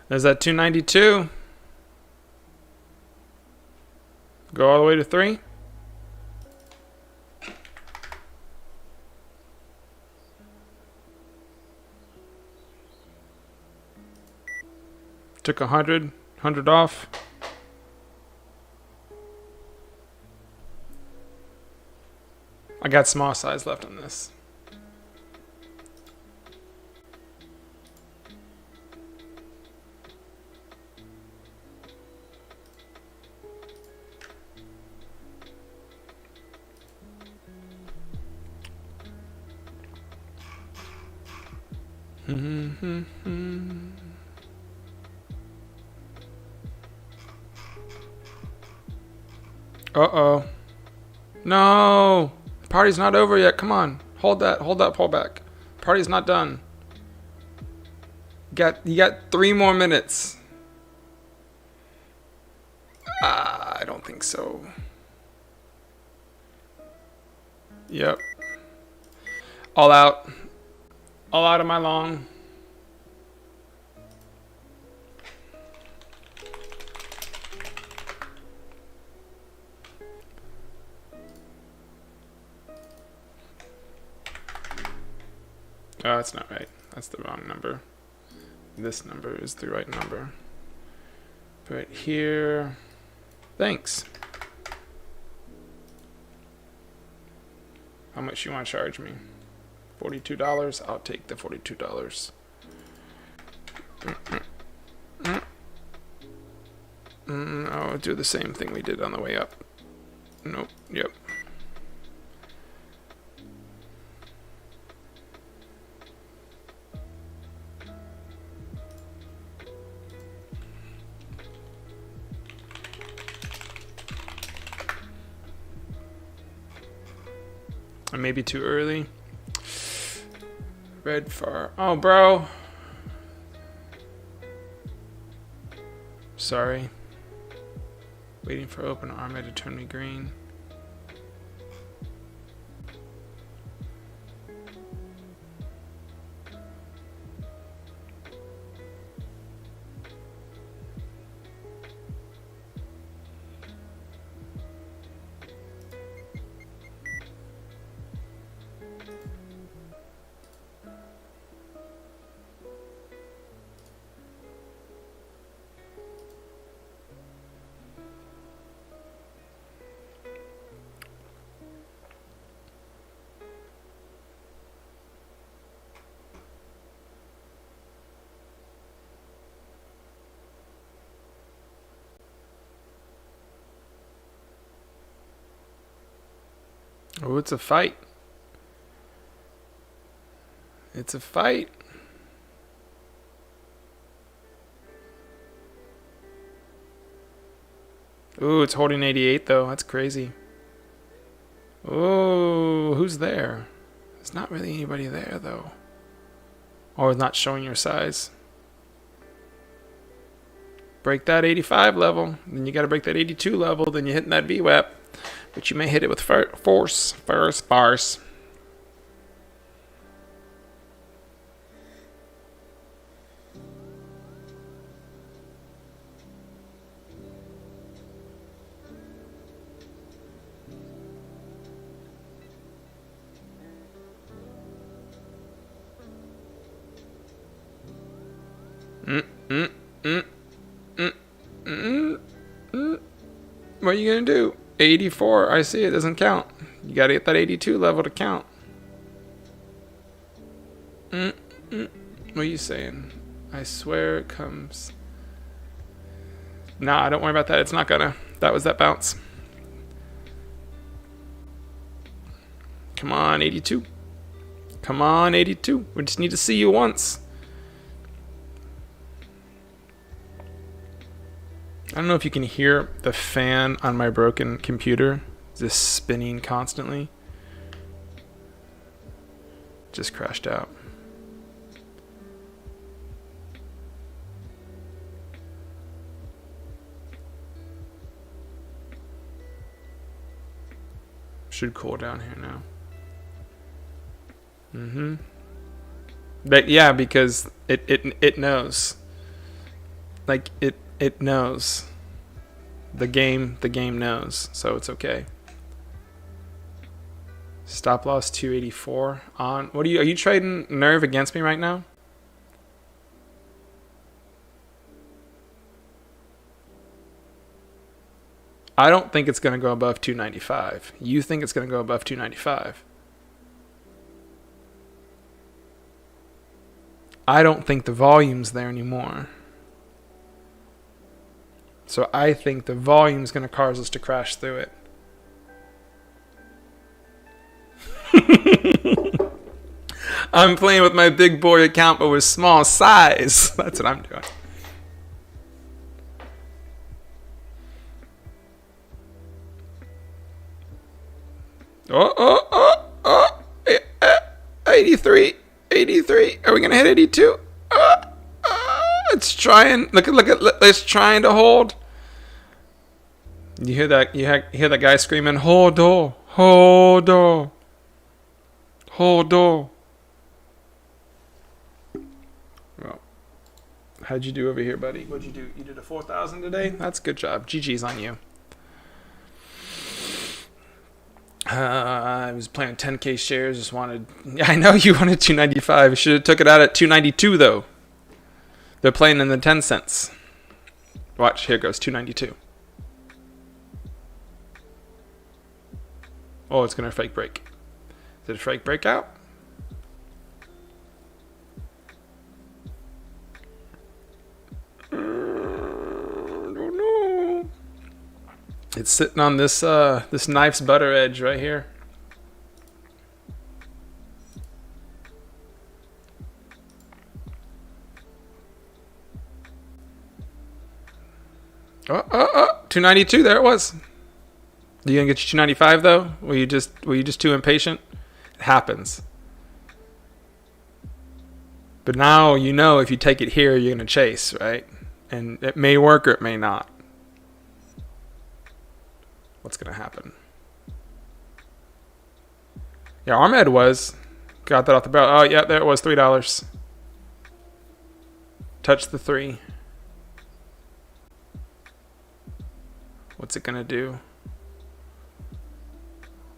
There's that 292. Go all the way to 3. Took 100 off. I got small size left on this. Uh-oh. No! Party's not over yet. Come on. Hold that pullback. Party's not done. You got 3 more minutes. I don't think so. Yep. All out. All out of my long. Oh, that's not right. That's the wrong number. This number is the right number. Right here. Thanks. How much you want to charge me? $42? I'll take the $42. I'll do the same thing we did on the way up. Nope. Yep. I may be too early. Red far. Oh, bro. Sorry. Waiting for open armor to turn me green. Oh, it's a fight. It's a fight. Ooh, it's holding 88 though. That's crazy. Oh, who's there? There's not really anybody there though. Or it's not showing your size. Break that 85 level. Then you got to break that 82 level. Then you're hitting that VWAP. But you may hit it with force. Farce. What are you gonna do? 84, I see it doesn't count. You gotta get that 82 level to count. What are you saying? I swear it comes. Nah, don't worry about that. It's not gonna. That was that bounce. Come on, 82. Come on, 82. We just need to see you once. I don't know if you can hear the fan on my broken computer just spinning constantly. Just crashed out. Should cool down here now. But yeah, because it knows. Like it knows. The game knows, so it's okay. Stop loss 284 on. What are you trading nerve against me right now? I don't think it's going to go above 295. You think it's going to go above 295. I don't think the volume's there anymore. So I think the volume's going to cause us to crash through it. I'm playing with my big boy account, but with small size. That's what I'm doing. Oh. 83. Are we going to hit 82? It's trying. Look at. It's trying to hold. You hear that? You hear that guy screaming, "Hold on, hold on, hold on." Well, how'd you do over here, buddy? What'd you do? You did a 4,000 today. That's a good job. GG's on you. I was playing 10K shares. Just wanted. I know you wanted 295. Should have took it out at 292 though. They're playing in the 10 cents. Watch, here goes 292. Oh, it's gonna fake break. Did it fake breakout? Don't know. It's sitting on this this knife's butter edge right here. Oh, 292. There it was. Are you gonna get your 295 though? Were you just too impatient? It happens. But now you know if you take it here, you're gonna chase, right? And it may work or it may not. What's gonna happen? Yeah, Ahmed got that off the barrel. Oh yeah, there it was, $3. Touch the 3. What's it gonna do?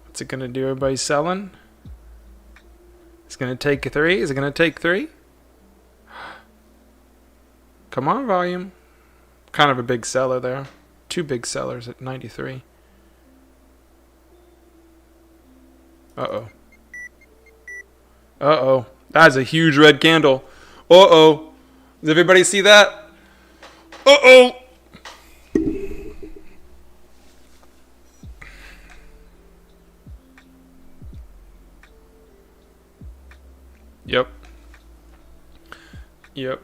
What's it gonna do? Everybody's selling. It's gonna take a 3. Is it gonna take 3? Come on, volume. Kind of a big seller there. 2 big sellers at 93. Uh-oh. Uh-oh. That's a huge red candle. Uh-oh. Does everybody see that? Uh-oh. Yep. Yep.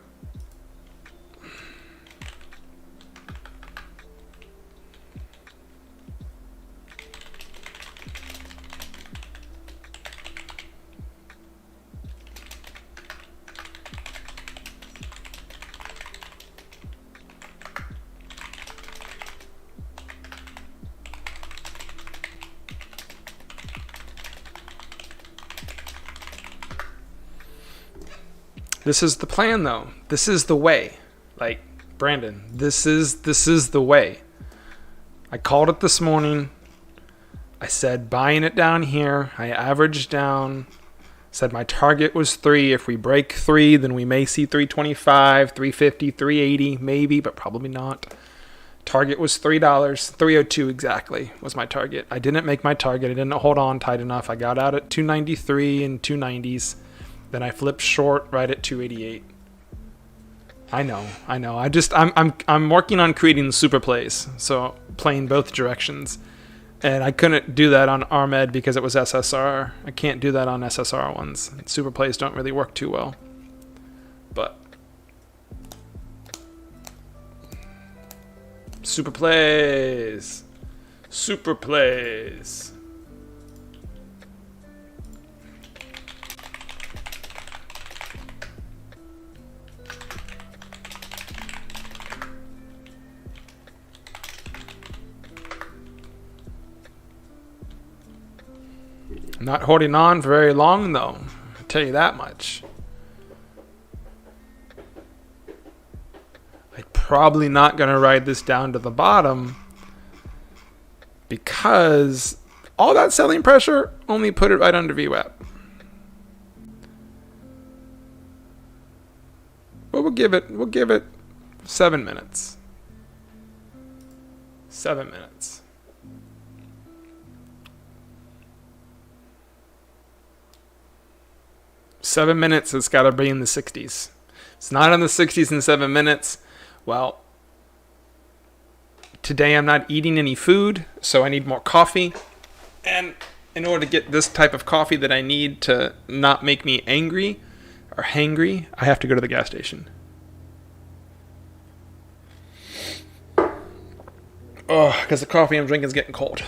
This is the plan, though. This is the way. Like, Brandon, this is the way. I called it this morning. I said buying it down here. I averaged down. Said my target was 3. If we break 3, then we may see 325, 350, 380, maybe, but probably not. Target was $3. 302 exactly was my target. I didn't make my target. I didn't hold on tight enough. I got out at 293 and 290s. Then I flipped short right at 288. I know. I'm working on creating super plays, so playing both directions. And I couldn't do that on Ahmed because it was SSR. I can't do that on SSR ones. Super plays don't really work too well. But super plays. Super plays. Not holding on for very long, though. I'll tell you that much. I'm probably not going to ride this down to the bottom because all that selling pressure only put it right under VWAP. But we'll give it 7 minutes. 7 minutes. Seven minutes, it's got to be in the 60s. It's not in the 60s in 7 minutes. Well, today I'm not eating any food, so I need more coffee. And in order to get this type of coffee that I need to not make me angry or hangry, I have to go to the gas station. Oh, because the coffee I'm drinking is getting cold.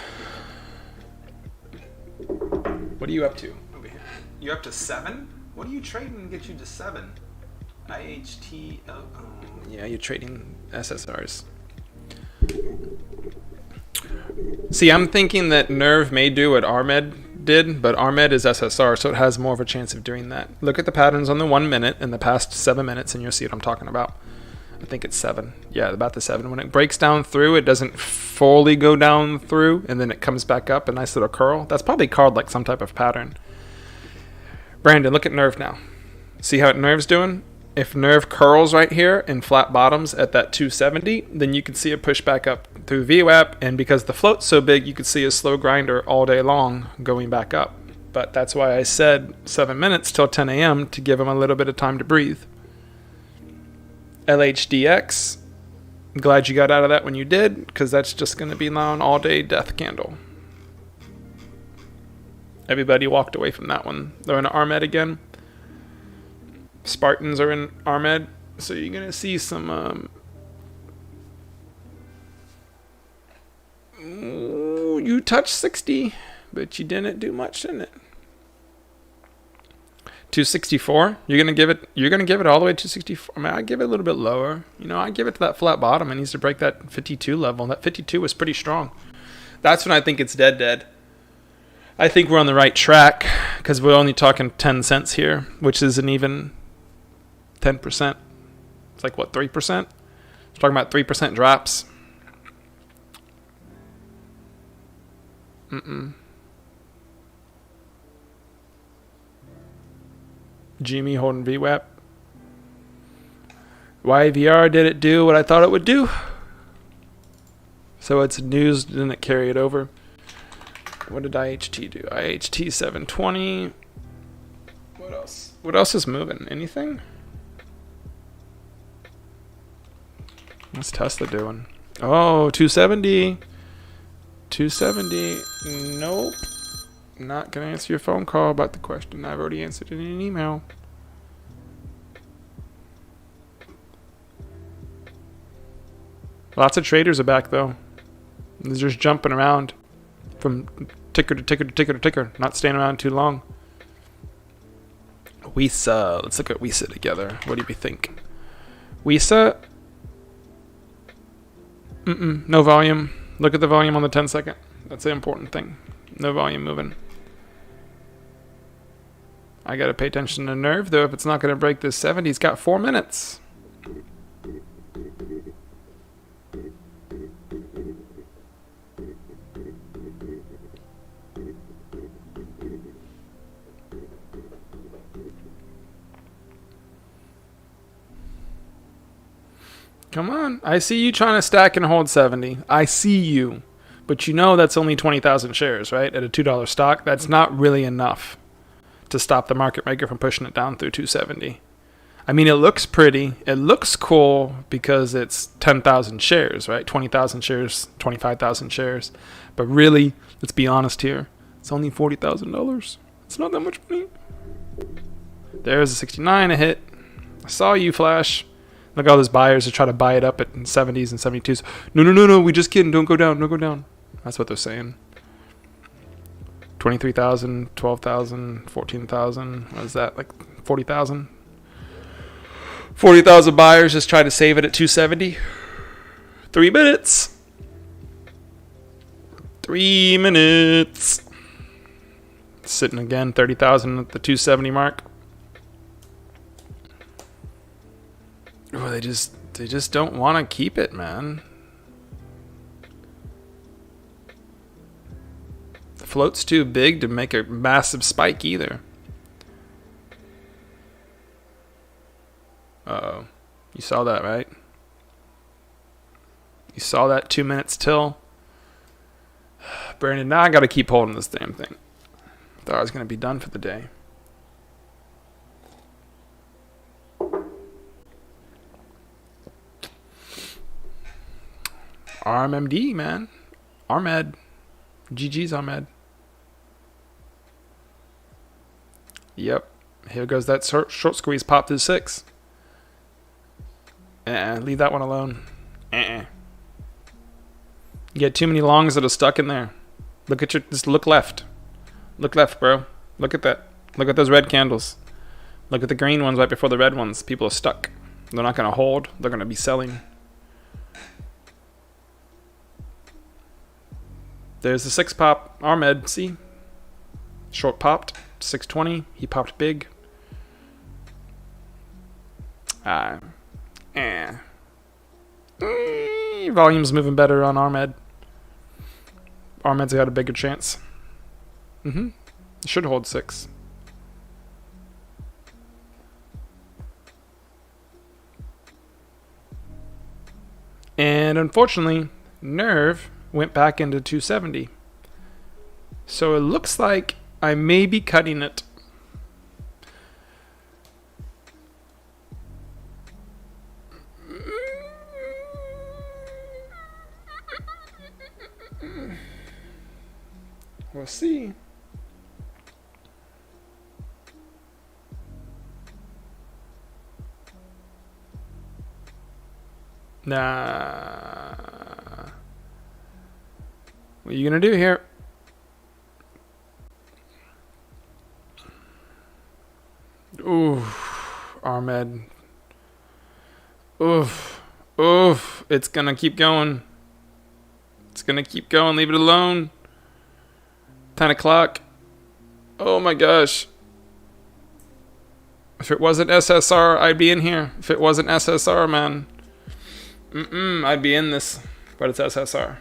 What are you up to over here? You up to 7? What are you trading to get you to 7? IHT. Oh, yeah, you're trading SSRs. See, I'm thinking that Nerve may do what Ahmed did, but Ahmed is SSR, so it has more of a chance of doing that. Look at the patterns on the 1 minute in the past 7 minutes, and you'll see what I'm talking about. I think it's 7. Yeah, about the 7. When it breaks down through, it doesn't fully go down through, and then it comes back up, a nice little curl. That's probably called like some type of pattern. Brandon, look at Nerve now. See how Nerve's doing? If Nerve curls right here in flat bottoms at that 270, then you can see it push back up through VWAP, and because the float's so big, you could see a slow grinder all day long going back up. But that's why I said 7 minutes till 10 a.m. to give them a little bit of time to breathe. LHDX, I'm glad you got out of that when you did, because that's just going to be now an all-day death candle. Everybody walked away from that one. They're in RMED again. Spartans are in RMED, so you're going to see some... you touched 60, but you didn't do much in it. 264. You're gonna give it all the way to 264. I mean, I give it a little bit lower. I give it to that flat bottom. It needs to break that 52 level. That 52 was pretty strong. That's when I think it's dead. I think we're on the right track because we're only talking 10 cents here, which isn't even 10%. It's like what, 3%? We're talking about 3% drops. Jimmy holding VWAP. YVR didn't do what I thought it would do. So it's news, didn't it carry it over? What did IHT do? IHT 720. What else? What else is moving? Anything? What's Tesla doing? Oh, 270. 270. Nope. Not going to answer your phone call about the question. I've already answered it in an email. Lots of traders are back, though. They're just jumping around from ticker to ticker to ticker to ticker. Not staying around too long. WISA. Let's look at WISA together. What do you think? WISA. No volume. Look at the volume on the 10 second. That's the important thing. No volume moving. I got to pay attention to nerve, though. If it's not going to break this 70, he's got 4 minutes. Come on. I see you trying to stack and hold 70. I see you. But that's only 20,000 shares, right? At a $2 stock. That's not really enough to stop the market maker from pushing it down through 270. I mean, it looks pretty. It looks cool because it's 10,000 shares, right? 20,000 shares, 25,000 shares. But really, let's be honest here. It's only $40,000. It's not that much money. There's a 69, a hit. I saw you, Flash. Look at all those buyers that try to buy it up at 70s and 72s. No, we just kidding. Don't go down. Don't go down. That's what they're saying. 23,000, 12,000, 14,000. What is that? Like 40,000? 40,000 buyers just try to save it at 270. 3 minutes. 3 minutes. Sitting again, 30,000 at the 270 mark. Oh, they just don't want to keep it, man. The float's too big to make a massive spike either. Uh-oh. You saw that, right? You saw that 2 minutes till. Brandon, now I got to keep holding this damn thing. Thought I was going to be done for the day. RMMD, man. RMED. GG's RMED. Yep. Here goes that short squeeze pop through 6. Leave that one alone. You get too many longs that are stuck in there. Just look left. Look left, bro. Look at that. Look at those red candles. Look at the green ones right before the red ones. People are stuck. They're not going to hold. They're going to be selling. There's the 6 pop. RMED, see? Short popped. 620. He popped big. Volume's moving better on RMED. RMED's got a bigger chance. Should hold 6. And unfortunately, Nerve went back into 270. So it looks like I may be cutting it. We'll see. Nah. What are you gonna do here? Oof, Ahmed. Oof. Oof. It's gonna keep going. It's gonna keep going. Leave it alone. 10 o'clock. Oh my gosh. If it wasn't SSR, I'd be in here. If it wasn't SSR, man. I'd be in this. But it's SSR.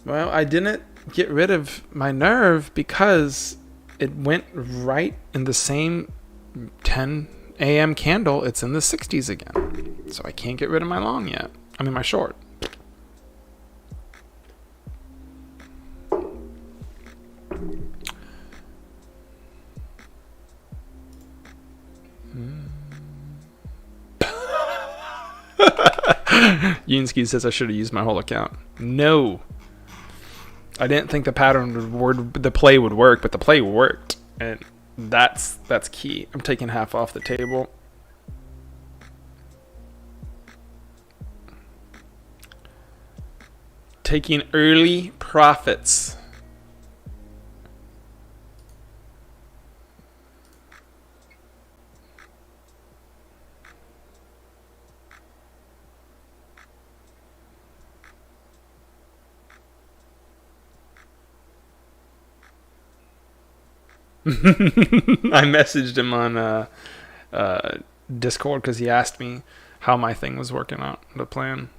Well, I didn't get rid of my nerve because it went right in the same 10 a.m. candle. It's in the 60s again. So I can't get rid of my long yet. I mean, my short. Yunsky says I should have used my whole account. No. I didn't think the pattern the play would work, but the play worked, and that's key. I'm taking half off the table. Taking early profits. I messaged him on Discord because he asked me how my thing was working out, the plan.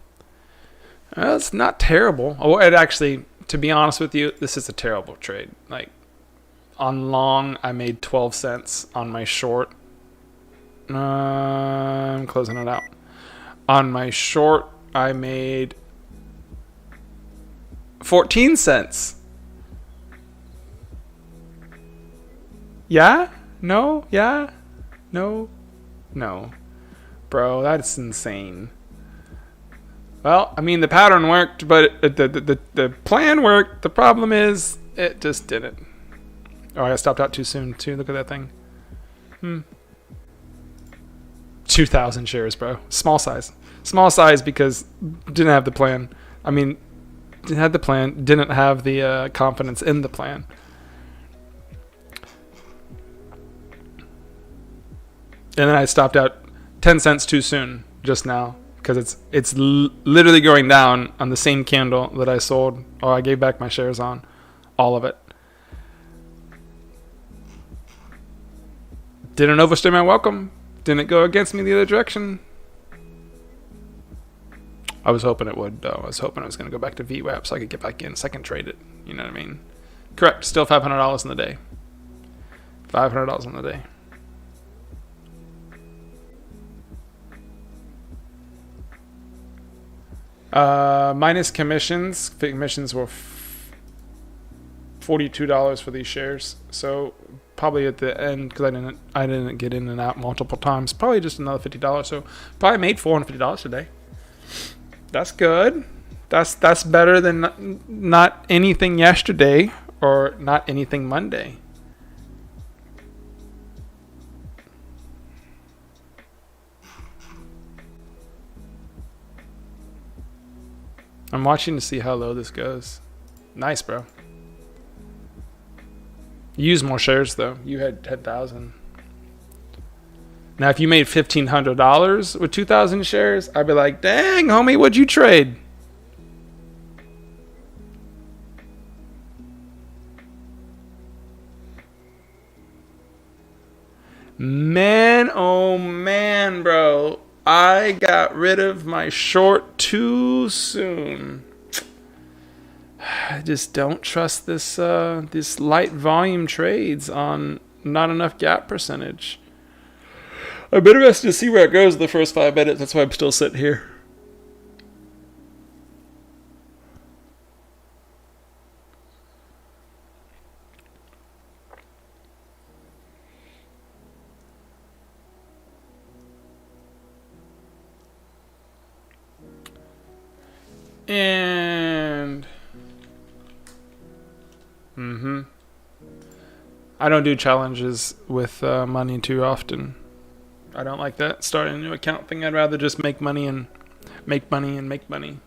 It's not terrible. Oh, it actually, to be honest with you, this is a terrible trade. Like, on long, I made 12 cents. On my short, I'm closing it out. On my short, I made 14 cents. Yeah? No? Yeah? No? No. Bro, that's insane. Well, I mean, the pattern worked, but the plan worked. The problem is, it just didn't. Oh, I stopped out too soon, too. Look at that thing. 2,000 shares, bro. Small size. Small size because didn't have the plan. I mean, didn't have the plan. Didn't have the confidence in the plan. And then I stopped out 10 cents too soon just now because it's literally going down on the same candle that I sold or I gave back my shares on. All of it. Didn't overstay my welcome. Didn't go against me the other direction. I was hoping it would, though. I was hoping it was going to go back to VWAP so I could get back in, second trade it. You know what I mean? Correct. Still $500 in the day. $500 in the day. Minus commissions. Commissions were $42 for these shares. So probably at the end, because I didn't get in and out multiple times. Probably just another $50. So probably made $450 today. That's good. That's better than not anything yesterday or not anything Monday. I'm watching to see how low this goes. Nice, bro. You use more shares, though. You had 10,000. Now, if you made $1,500 with 2,000 shares, I'd be like, dang, homie, what'd you trade? Man, oh man, bro. I got rid of my short too soon. I just don't trust this light volume trades on not enough gap percentage. I'm interested to see where it goes in the first 5 minutes. That's why I'm still sitting here. And I don't do challenges with money too often. I don't like that starting a new account thing. I'd rather just make money and make money and make money.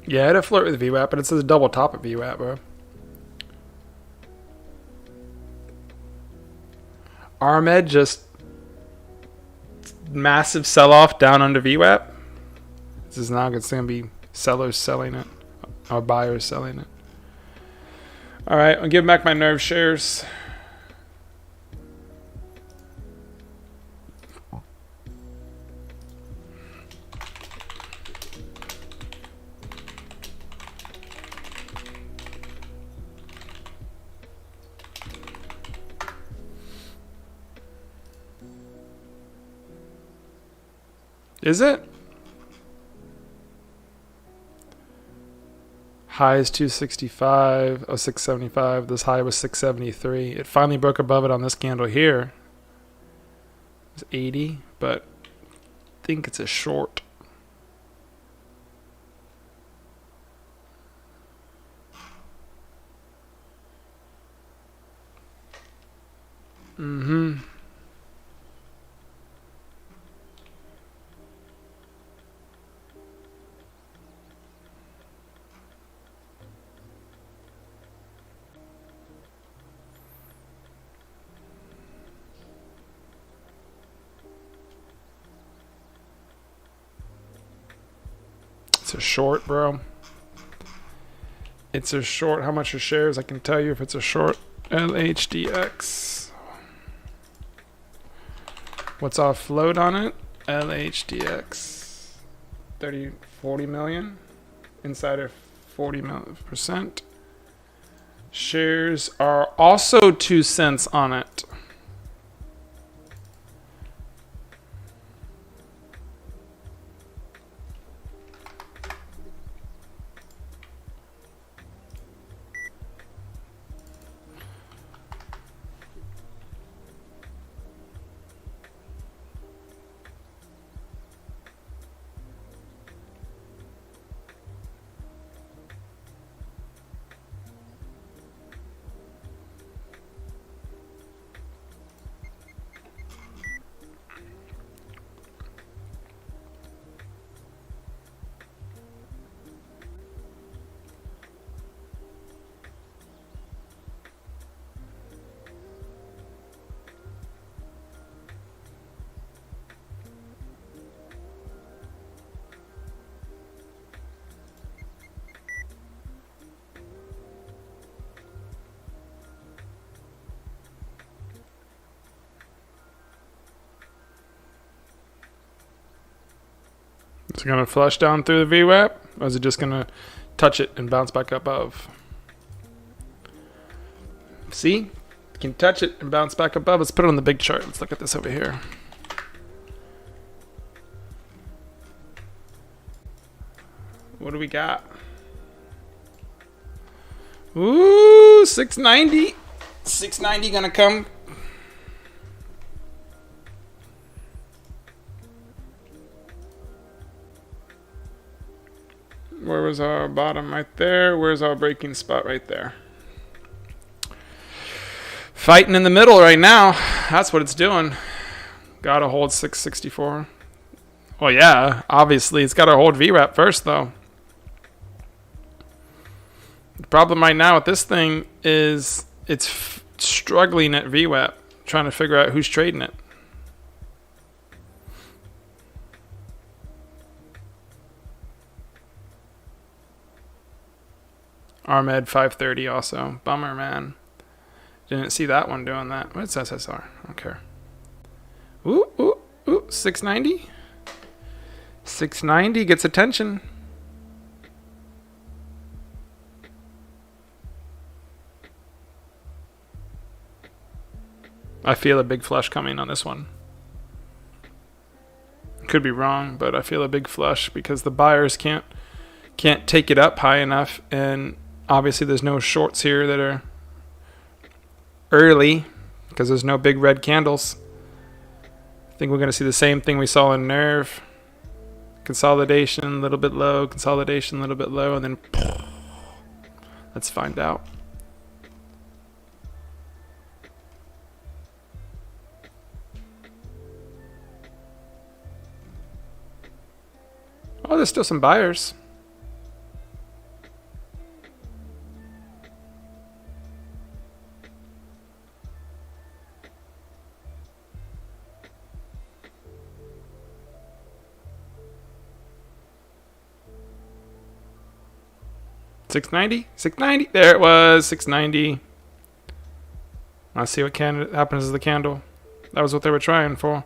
Yeah, I had a flirt with VWAP, but it says double top at VWAP, bro. Armed just massive sell-off down under VWAP. This is now it's going to be sellers selling it or buyers selling it. All right, I'll give back my nerve shares. Is it? High is 265, 675. This high was 673. It finally broke above it on this candle here. It's 80, but I think it's a short. It's a short, bro. It's a short. How much are shares? I can tell you if it's a short. LHDX. What's our float on it? LHDX. 40 million. Insider 40%. Shares are also 2 cents on it. Is it going to flush down through the VWAP? Or is it just going to touch it and bounce back above? See? You can touch it and bounce back above. Let's put it on the big chart. Let's look at this over here. What do we got? Ooh, 690. 690 going to come. Where was our bottom? Right there. Where's our breaking spot? Right there. Fighting in the middle right now. That's what it's doing. Gotta hold 664. Well, yeah, obviously it's gotta hold VWAP first, though. The problem right now with this thing is it's struggling at VWAP, trying to figure out who's trading it. Armed 530 also. Bummer, man. Didn't see that one doing that. What's SSR? I don't care. Ooh, ooh, ooh. 690. 690 gets attention. I feel a big flush coming on this one. Could be wrong, but I feel a big flush because the buyers can't take it up high enough, and obviously there's no shorts here that are early because there's no big red candles. I think we're going to see the same thing we saw in Nerve. Consolidation, a little bit low, consolidation, a little bit low, and then let's find out. Oh, there's still some buyers. $690? $690? There it was, $690. Let's see what happens to the candle. That was what they were trying for.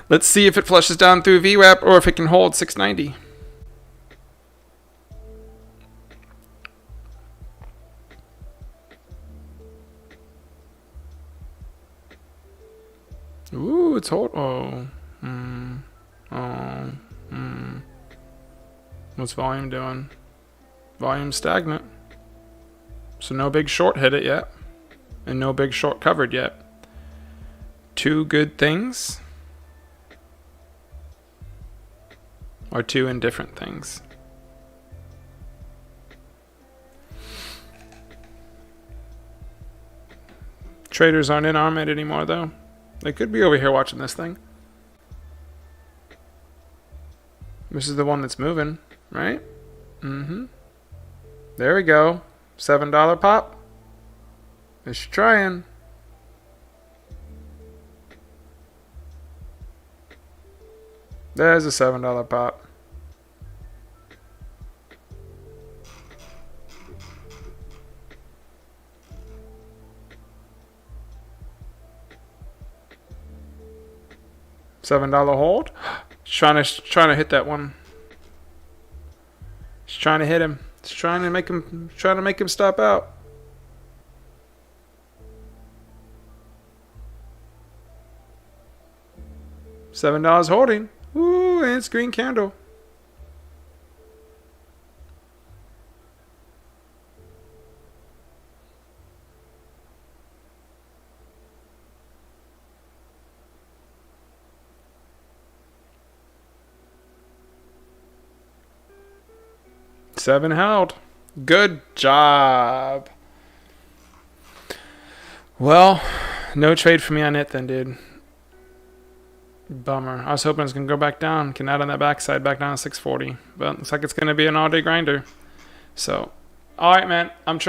Let's see if it flushes down through VWAP or if it can hold 690. Ooh, it's hold. Oh. What's volume doing? Volume stagnant. So no big short hit it yet. And no big short covered yet. Two good things. Or two indifferent things. Traders aren't in Armed anymore though. They could be over here watching this thing. This is the one that's moving, right? Mm-hmm. There we go. $7 pop. It's trying. There's a $7 pop. $7 hold. Trying to hit that one. He's trying to hit him. He's trying to make him stop out. $7 holding. Ooh, and it's green candle. $7 held. Good job. Well, no trade for me on it then, dude. Bummer. I was hoping it was going to go back down. Can add on that backside back down to 640. But looks like it's going to be an all-day grinder. So, alright, man. I'm trying.